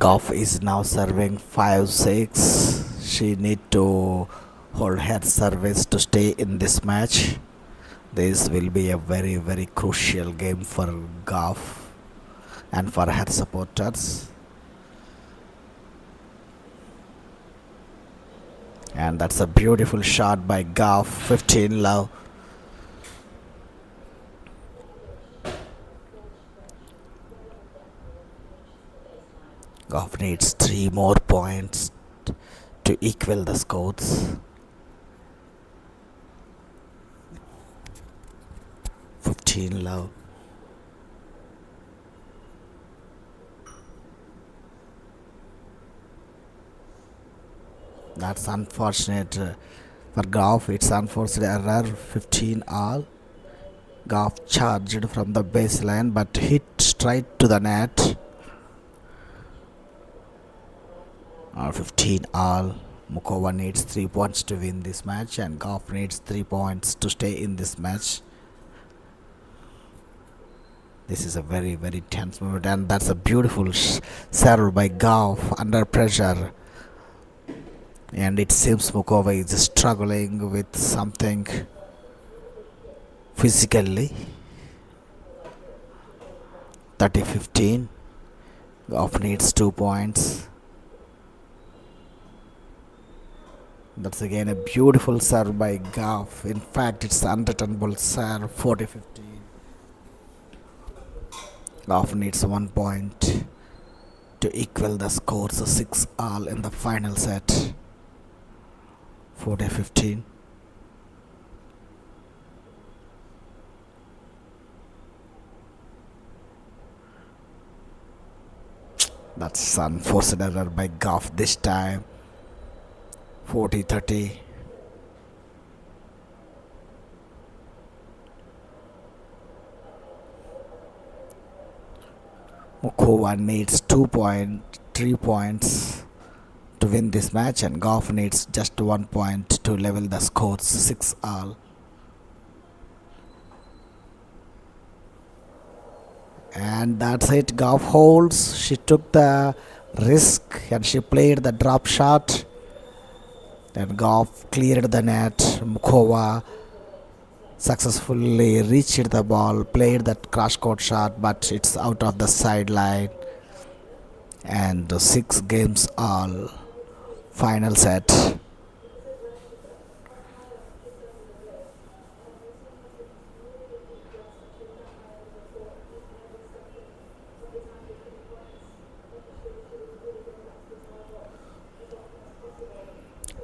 Gauff is now serving 5-6. She need to hold her service to stay in this match. This will be a very very crucial game for Gauff and for her supporters. And that's a beautiful shot by Gauff, 15-love. Gauff needs 3 more points to equal the scores. 15-love. That's unfortunate for Gauff. It's unfortunate error. 15-all. Gauff charged from the baseline but hit straight to the net. 15-all. Muchova needs 3 points to win this match, and Gauff needs 3 points to stay in this match. This is a very very tense moment, and that's a beautiful serve by Gauff under pressure. And it seems Muchova is struggling with something physically. 30-15. Gauff needs 2 points. That's again a beautiful serve by Gauff. In fact, it's an unreturnable serve. 40-15. Gauff needs 1 point to equal the scores. 6-all in the final set. 40-15. That's unforced error by Gauff this time. 40-30. Muchova needs 3 points to win this match, and Gauff needs just 1 point to level the scores. 6-all. And that's it. Gauff holds. She took the risk and she played the drop shot. Then Gauff cleared the net. Muchova successfully reached the ball, played that cross court shot, but it's out of the sideline. And 6 games all. Final set.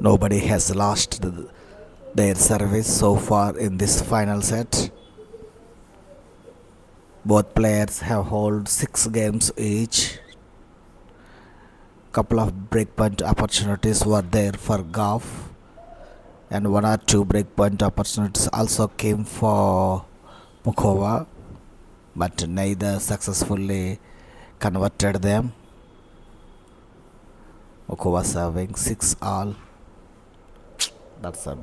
Nobody has lost their service so far in this final set. Both players have held 6 games each. Couple of breakpoint opportunities were there for Gauff, and 1 or 2 breakpoint opportunities also came for Muchova, but neither successfully converted them. Muchova serving 6-all. That's a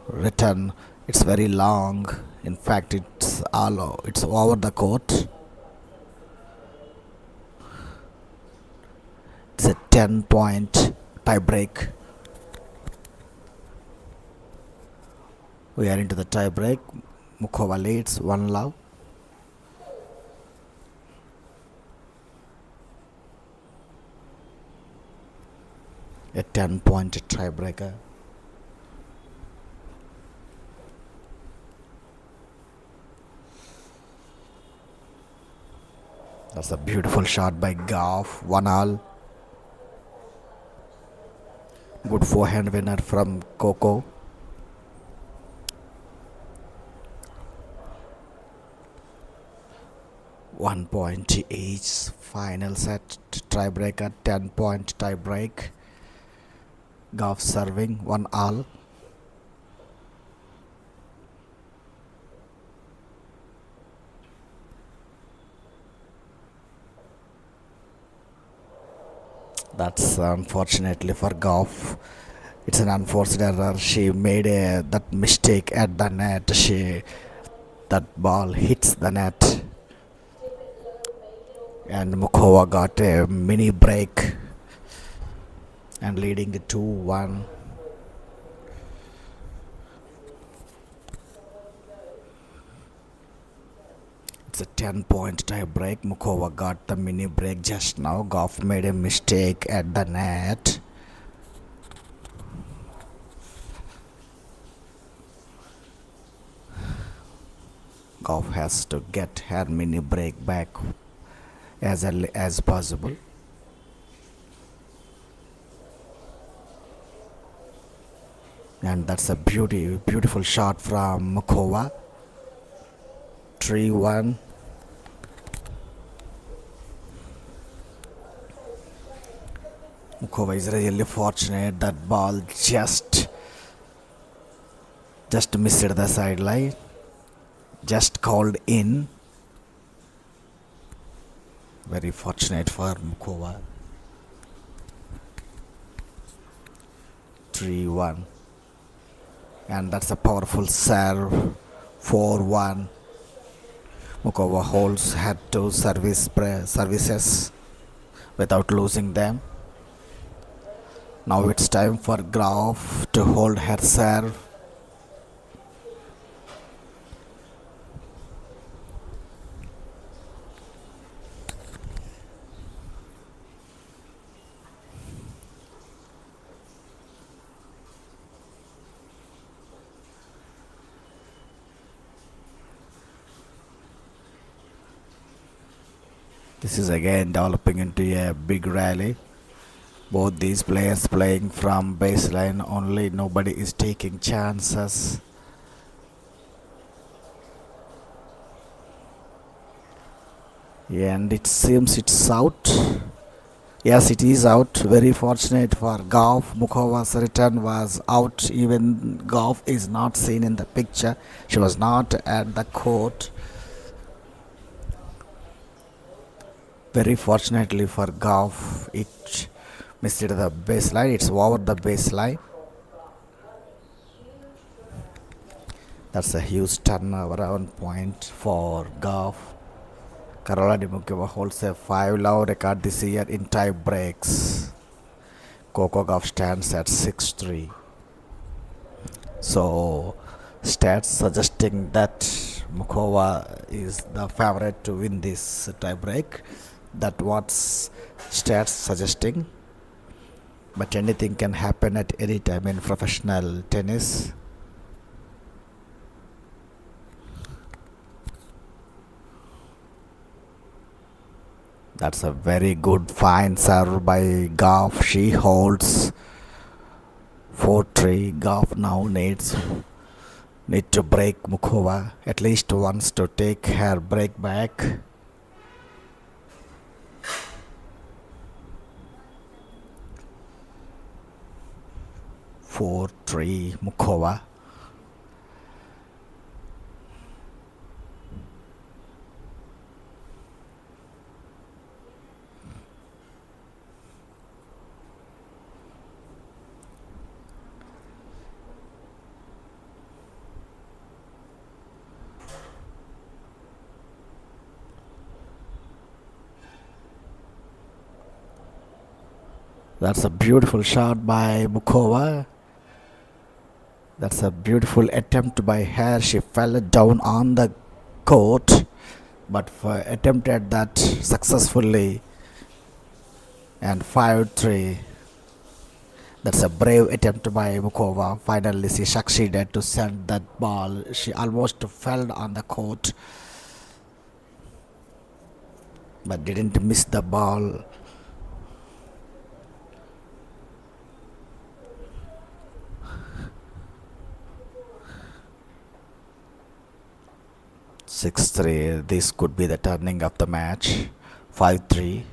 return. It's very long. In fact, it's over the court. It's a 10-point tie break. We are into the tie break. Muchova leads 1-love. A 10-point tiebreaker. That's a beautiful shot by Gauff. 1-all. Good forehand winner from Coco. One point each. Final set tiebreaker. 10-point tiebreak. Gauff serving 1-all. That's unfortunately for Gauff. It's an unforced error. She made that mistake at the net. That ball hits the net, and Muchova got a mini break and leading 2-1. It's a 10-point tie break. Muchova got the mini break just now. Gauff made a mistake at the net. Gauff has to get her mini break back as early as possible. And that's a beautiful shot from Muchova. 3-1. Muchova is really fortunate. That ball just missed the sideline. Just called in. Very fortunate for Muchova. 3-1. And that's a powerful serve. 4-1. Muchova holds had two services without losing them. Now it's time for Gauff to hold her serve. This is again developing into a big rally. Both these players playing from baseline only. Nobody is taking chances. And it seems it's out. Yes, it is out. Very fortunate for Gauff. Muchova's return was out. Even Gauff is not seen in the picture. She was not at the court. Very fortunately for Gauff, it missed the baseline. It's over the baseline. That's a huge turnaround point for Gauff. Karolina Muchova holds a 5-love record this year in tie breaks. Coco Gauff stands at 6-3. So, stats suggesting that Muchova is the favorite to win this tie break. That what's stats suggesting. But anything can happen at any time in professional tennis. That's a very good fine serve by Gauff. She holds 4-3. Gauff now needs to break Muchova at least once to take her break back. Muchova. That's a beautiful shot by Muchova. That's a beautiful attempt by her. She fell down on the court, but attempted that successfully. And 5-3. That's a brave attempt by Muchova. Finally, she succeeded to send that ball. She almost fell on the court, but didn't miss the ball. 6-3. This could be the turning of the match. 5-3.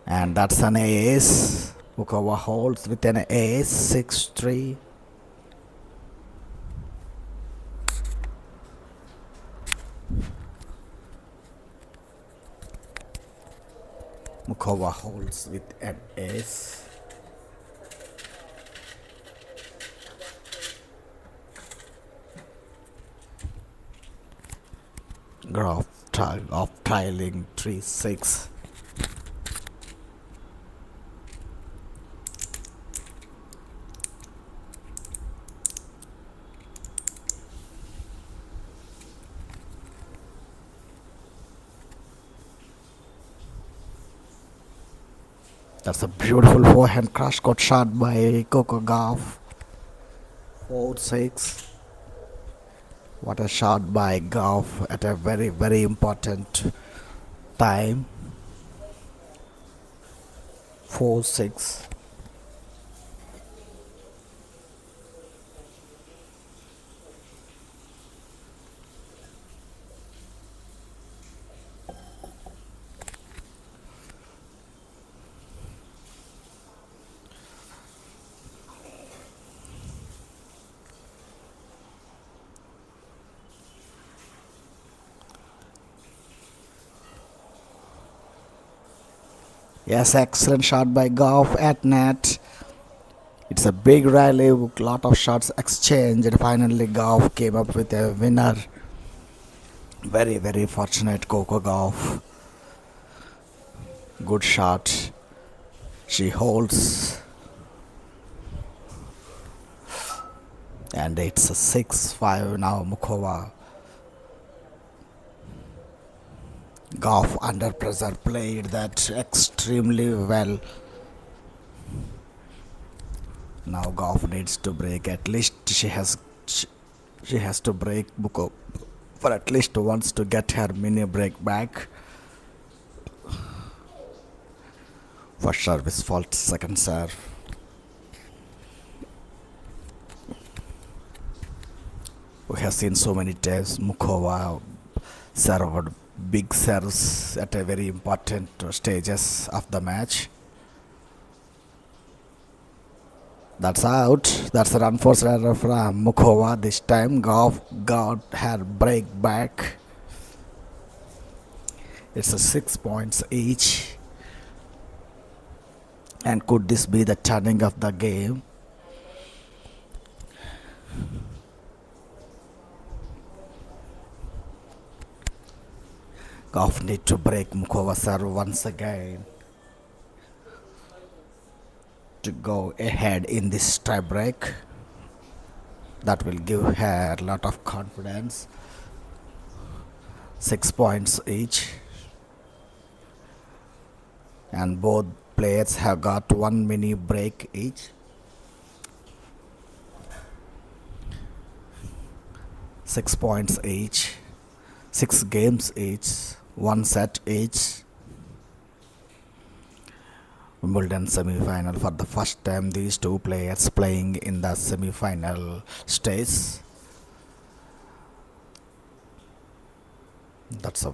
And that's an ace. Muchova holds with an ace. 6-3. Muchova holds with an ace. Gauff trailing 3-6. That's a beautiful forehand crash court shot by Coco Gauff. 4-6. What a shot by Gauff at a very, very important time. 4-6. Yes, excellent shot by Gauff at net. It's a big rally with lot of shots exchanged, and finally Gauff came up with a winner. Very, very fortunate Coco Gauff. Good shot. She holds. And it's a 6-5 now, Muchova. Gauff under pressure played that extremely well. Now Gauff needs to break. At least she has to break Muchova for at least once to get her mini break back. First service fault, second serve. We have seen so many times Muchova served big serves at a very important stages of the match. That's out. That's an unforced error from Muchova. This time Gauff got her break back. It's a 6 points each. And could this be the turning of the game? Gauff need to break Muchova's serve once again to go ahead in this tie break. That will give her a lot of confidence. 6 points each. And both players have got one mini break each. 6 points each. 6 games each. 1 set each. Wimbledon semi-final. For the first time these two players playing in the semi-final stage. That's a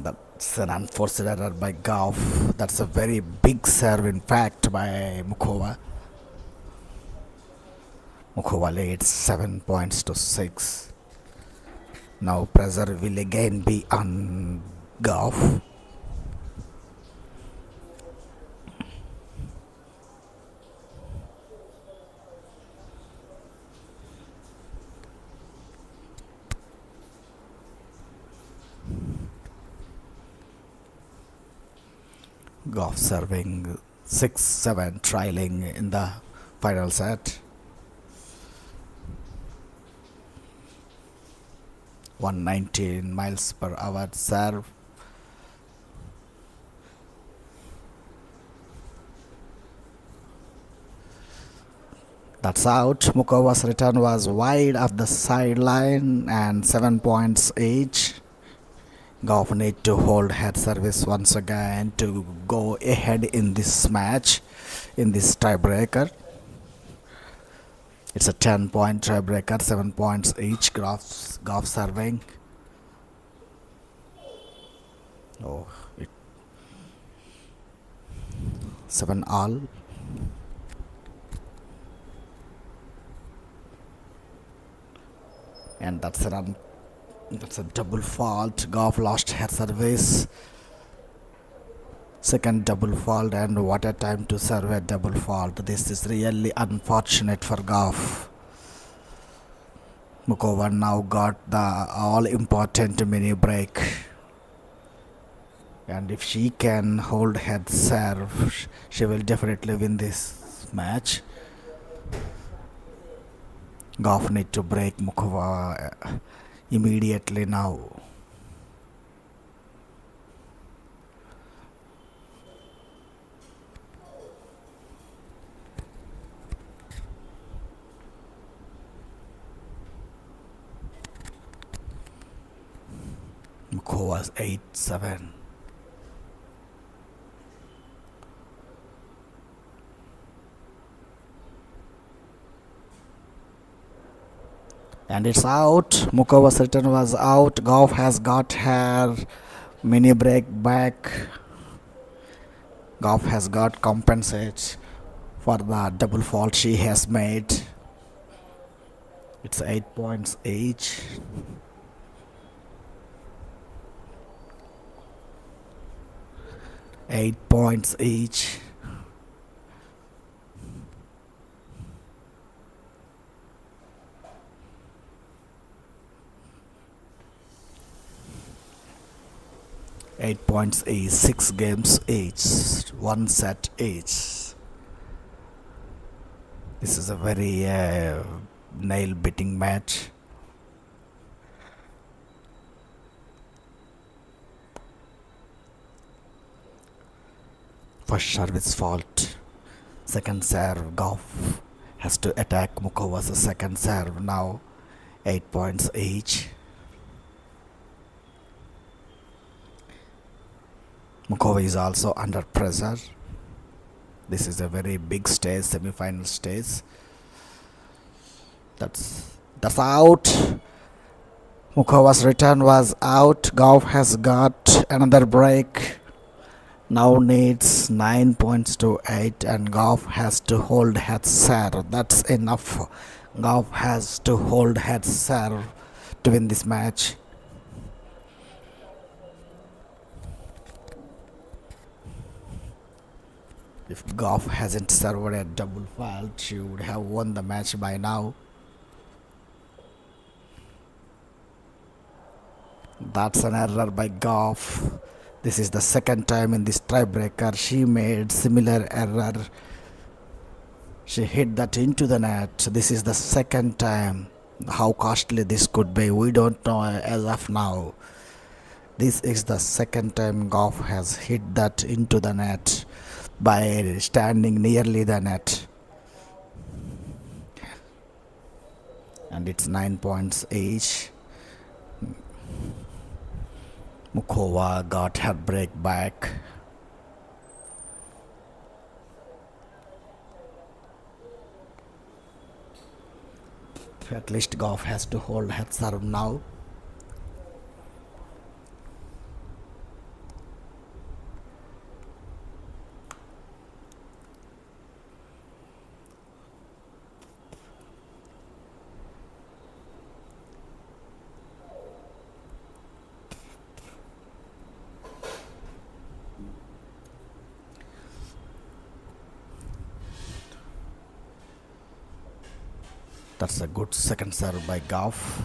that's an unforced error by Gauff. That's a very big serve in fact by Muchova. Muchova leads 7 points to 6. Now pressure will again be on Gauff. Gauff serving 6-7, trailing in the final set. 119 miles per hour serve. That's out. Muchova's return was wide of the sideline and 7 points each. Gauff need to hold her service once again to go ahead in this match, in this tiebreaker. It's a 10-point tiebreaker, 7 points each. Gauff serving. Oh, 7 all. And that's a double fault. Gauff lost her service. Second double fault, and what a time to serve a double fault. This is really unfortunate for Gauff. Muchova now got the all important mini break. And if she can hold head serve, she will definitely win this match. Gauff need to break Muchova immediately now. Muchova's 8-7. And it's out. Muchova's return was out. Gauff has got her mini break back. Gauff has got compensates for the double fault she has made. It's 8 points each. Eight points each. Eight points each, 6 games each, 1 set each. This is a very nail-biting match. First service fault. Second serve, Gauff has to attack Muchova's second serve now. 8 points each. Muchova is also under pressure. This is a very big stage, semi-final stage. That's out. Muchova's return was out. Gauff has got another break. Now needs 9 points to 8, and Gauff has to hold head serve. That's enough. Gauff has to hold head serve to win this match. If Gauff hasn't served a double fault, she would have won the match by now. That's an error by Gauff. This is the second time in this tiebreaker she made similar error. She hit that into the net. This is the second time. How costly this could be, we don't know as of now. This is the second time Gauff has hit that into the net by standing nearly the net. And it's 9 points each. Muchova got her break back. At least Gauff has to hold her serve now. That's a good second serve by Gauff.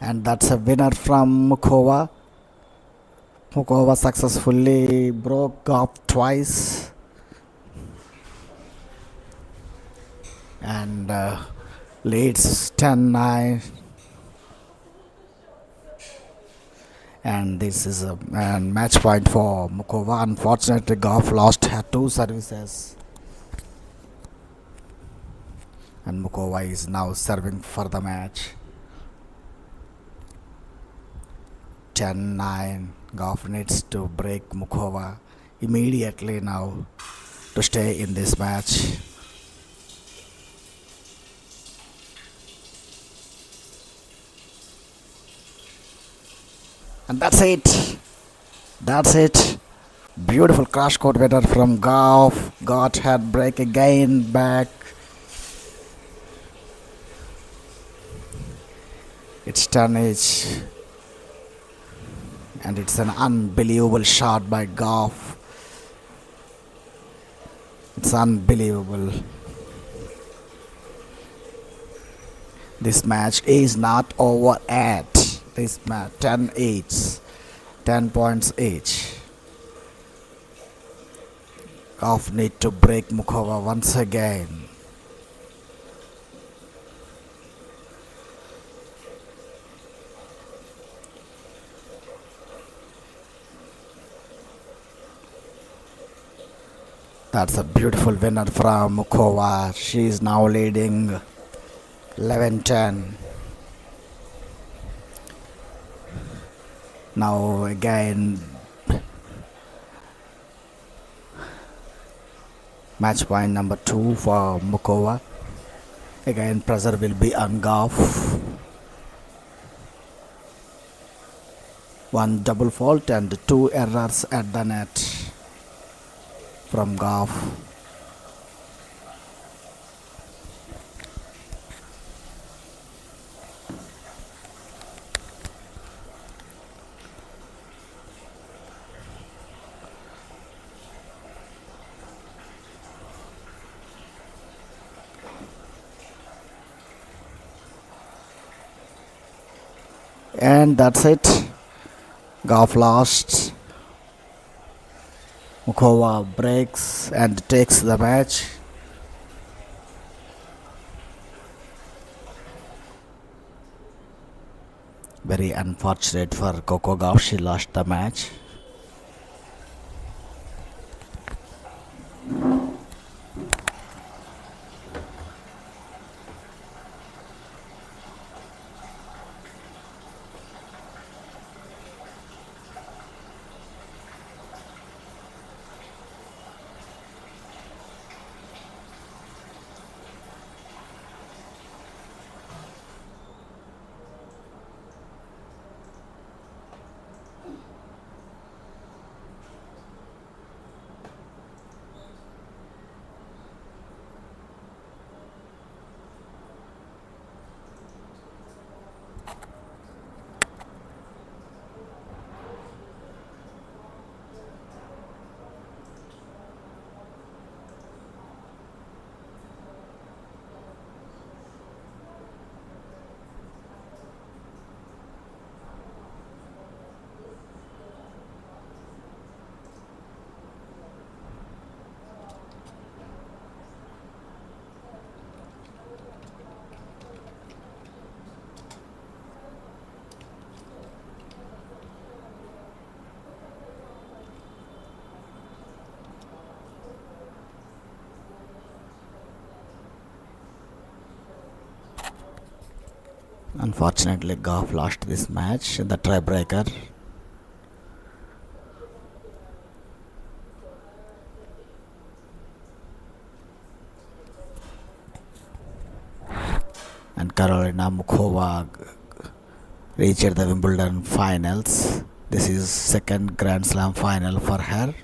And that's a winner from Muchova. Muchova successfully broke Gauff twice. And leads 10-9. And this is a match point for Muchova. Unfortunately, Gauff lost her 2 services. And Muchova is now serving for the match. 10-9. Gauff needs to break Muchova immediately now. to stay in this match. And that's it. That's it. Beautiful crash court winner from Gauff. Got head break again back. It's 10 each. And it's an unbelievable shot by Gauff. It's unbelievable. This match is not over yet. This match 10 each. 10 points each. Gauff need to break Muchova once again. That's a beautiful winner from Muchova. She is now leading 11-10. Now again, match point number 2 for Muchova. Again, pressure will be on Gauff. One double fault and 2 errors at the net from Gauff. And that's it. Gauff lost. Muchova breaks and takes the match. Very unfortunate for Coco Gauff. She lost the match. Unfortunately, Gauff lost this match in the tiebreaker. And Karolina Muchova reached the Wimbledon finals. This is second Grand Slam final for her.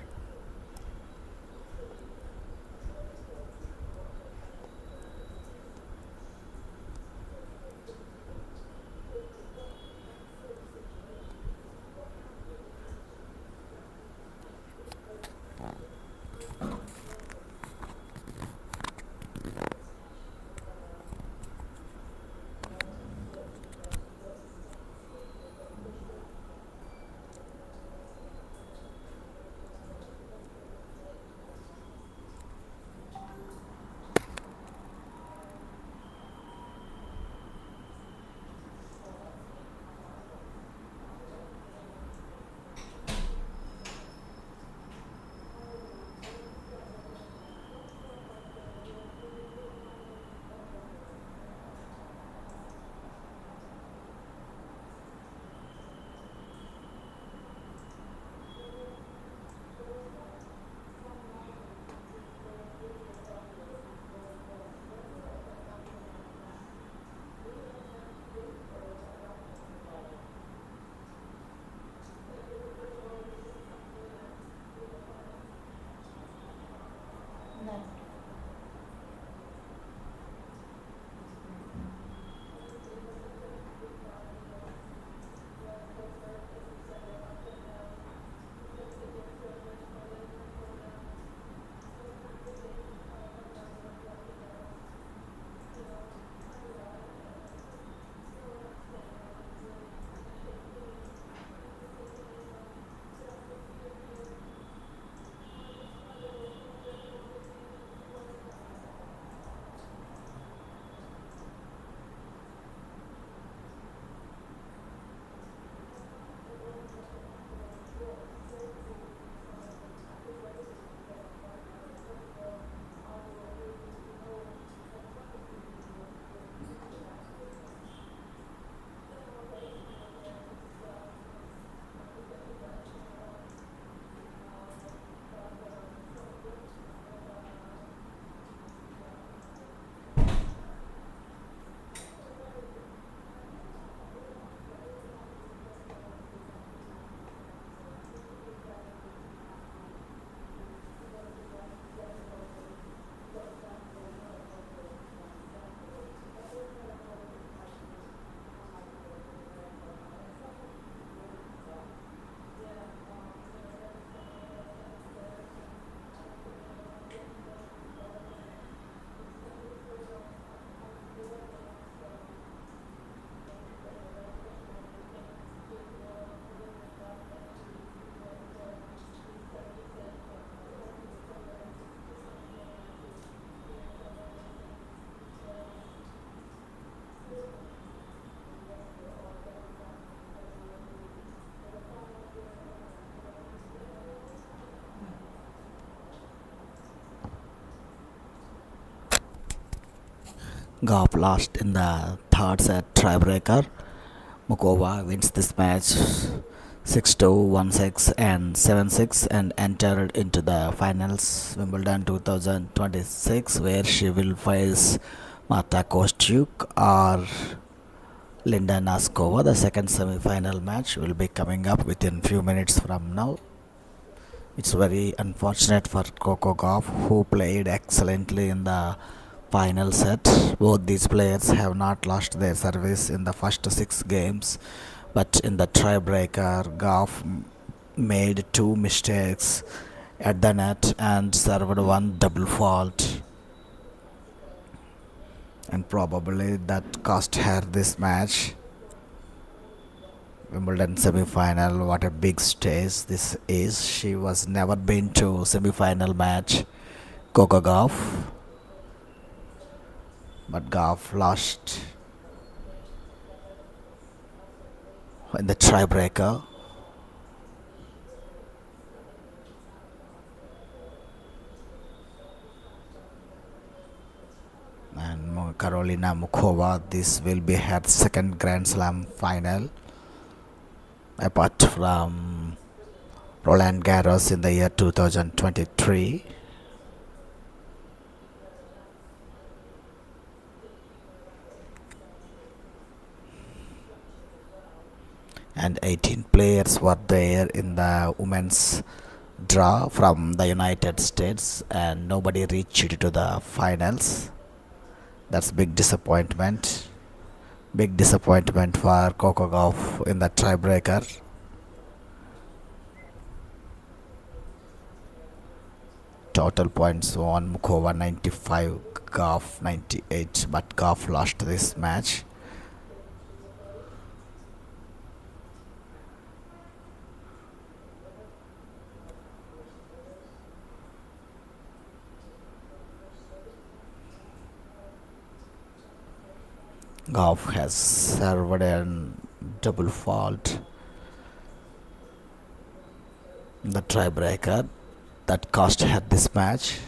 Gauff lost in the third set tiebreaker. Muchova wins this match 6-2, 1-6 and 7-6 and entered into the finals Wimbledon 2026, where she will face Marta Kostyuk or Linda Noskova. The second semi-final match will be coming up within few minutes from now. It's very unfortunate for Coco Gauff, who played excellently in the final set. Both these players have not lost their service in the first 6 games, but in the tiebreaker, Gauff made 2 mistakes at the net and served one double fault, and probably that cost her this match. Wimbledon semi-final, what a big stage this is. She was never been to semi-final match, Coco Gauff, but Gauff lost in the tiebreaker. And Karolina Muchova, this will be her second Grand Slam final, apart from Roland Garros in the year 2023. And 18 players were there in the women's draw from the United States, and nobody reached to the finals. That's big disappointment. Big disappointment for Coco Gauff in the tiebreaker. Total points won, Muchova 95, Gauff 98, but Gauff lost this match. Gauff has served a double fault in the tiebreaker that cost her this match.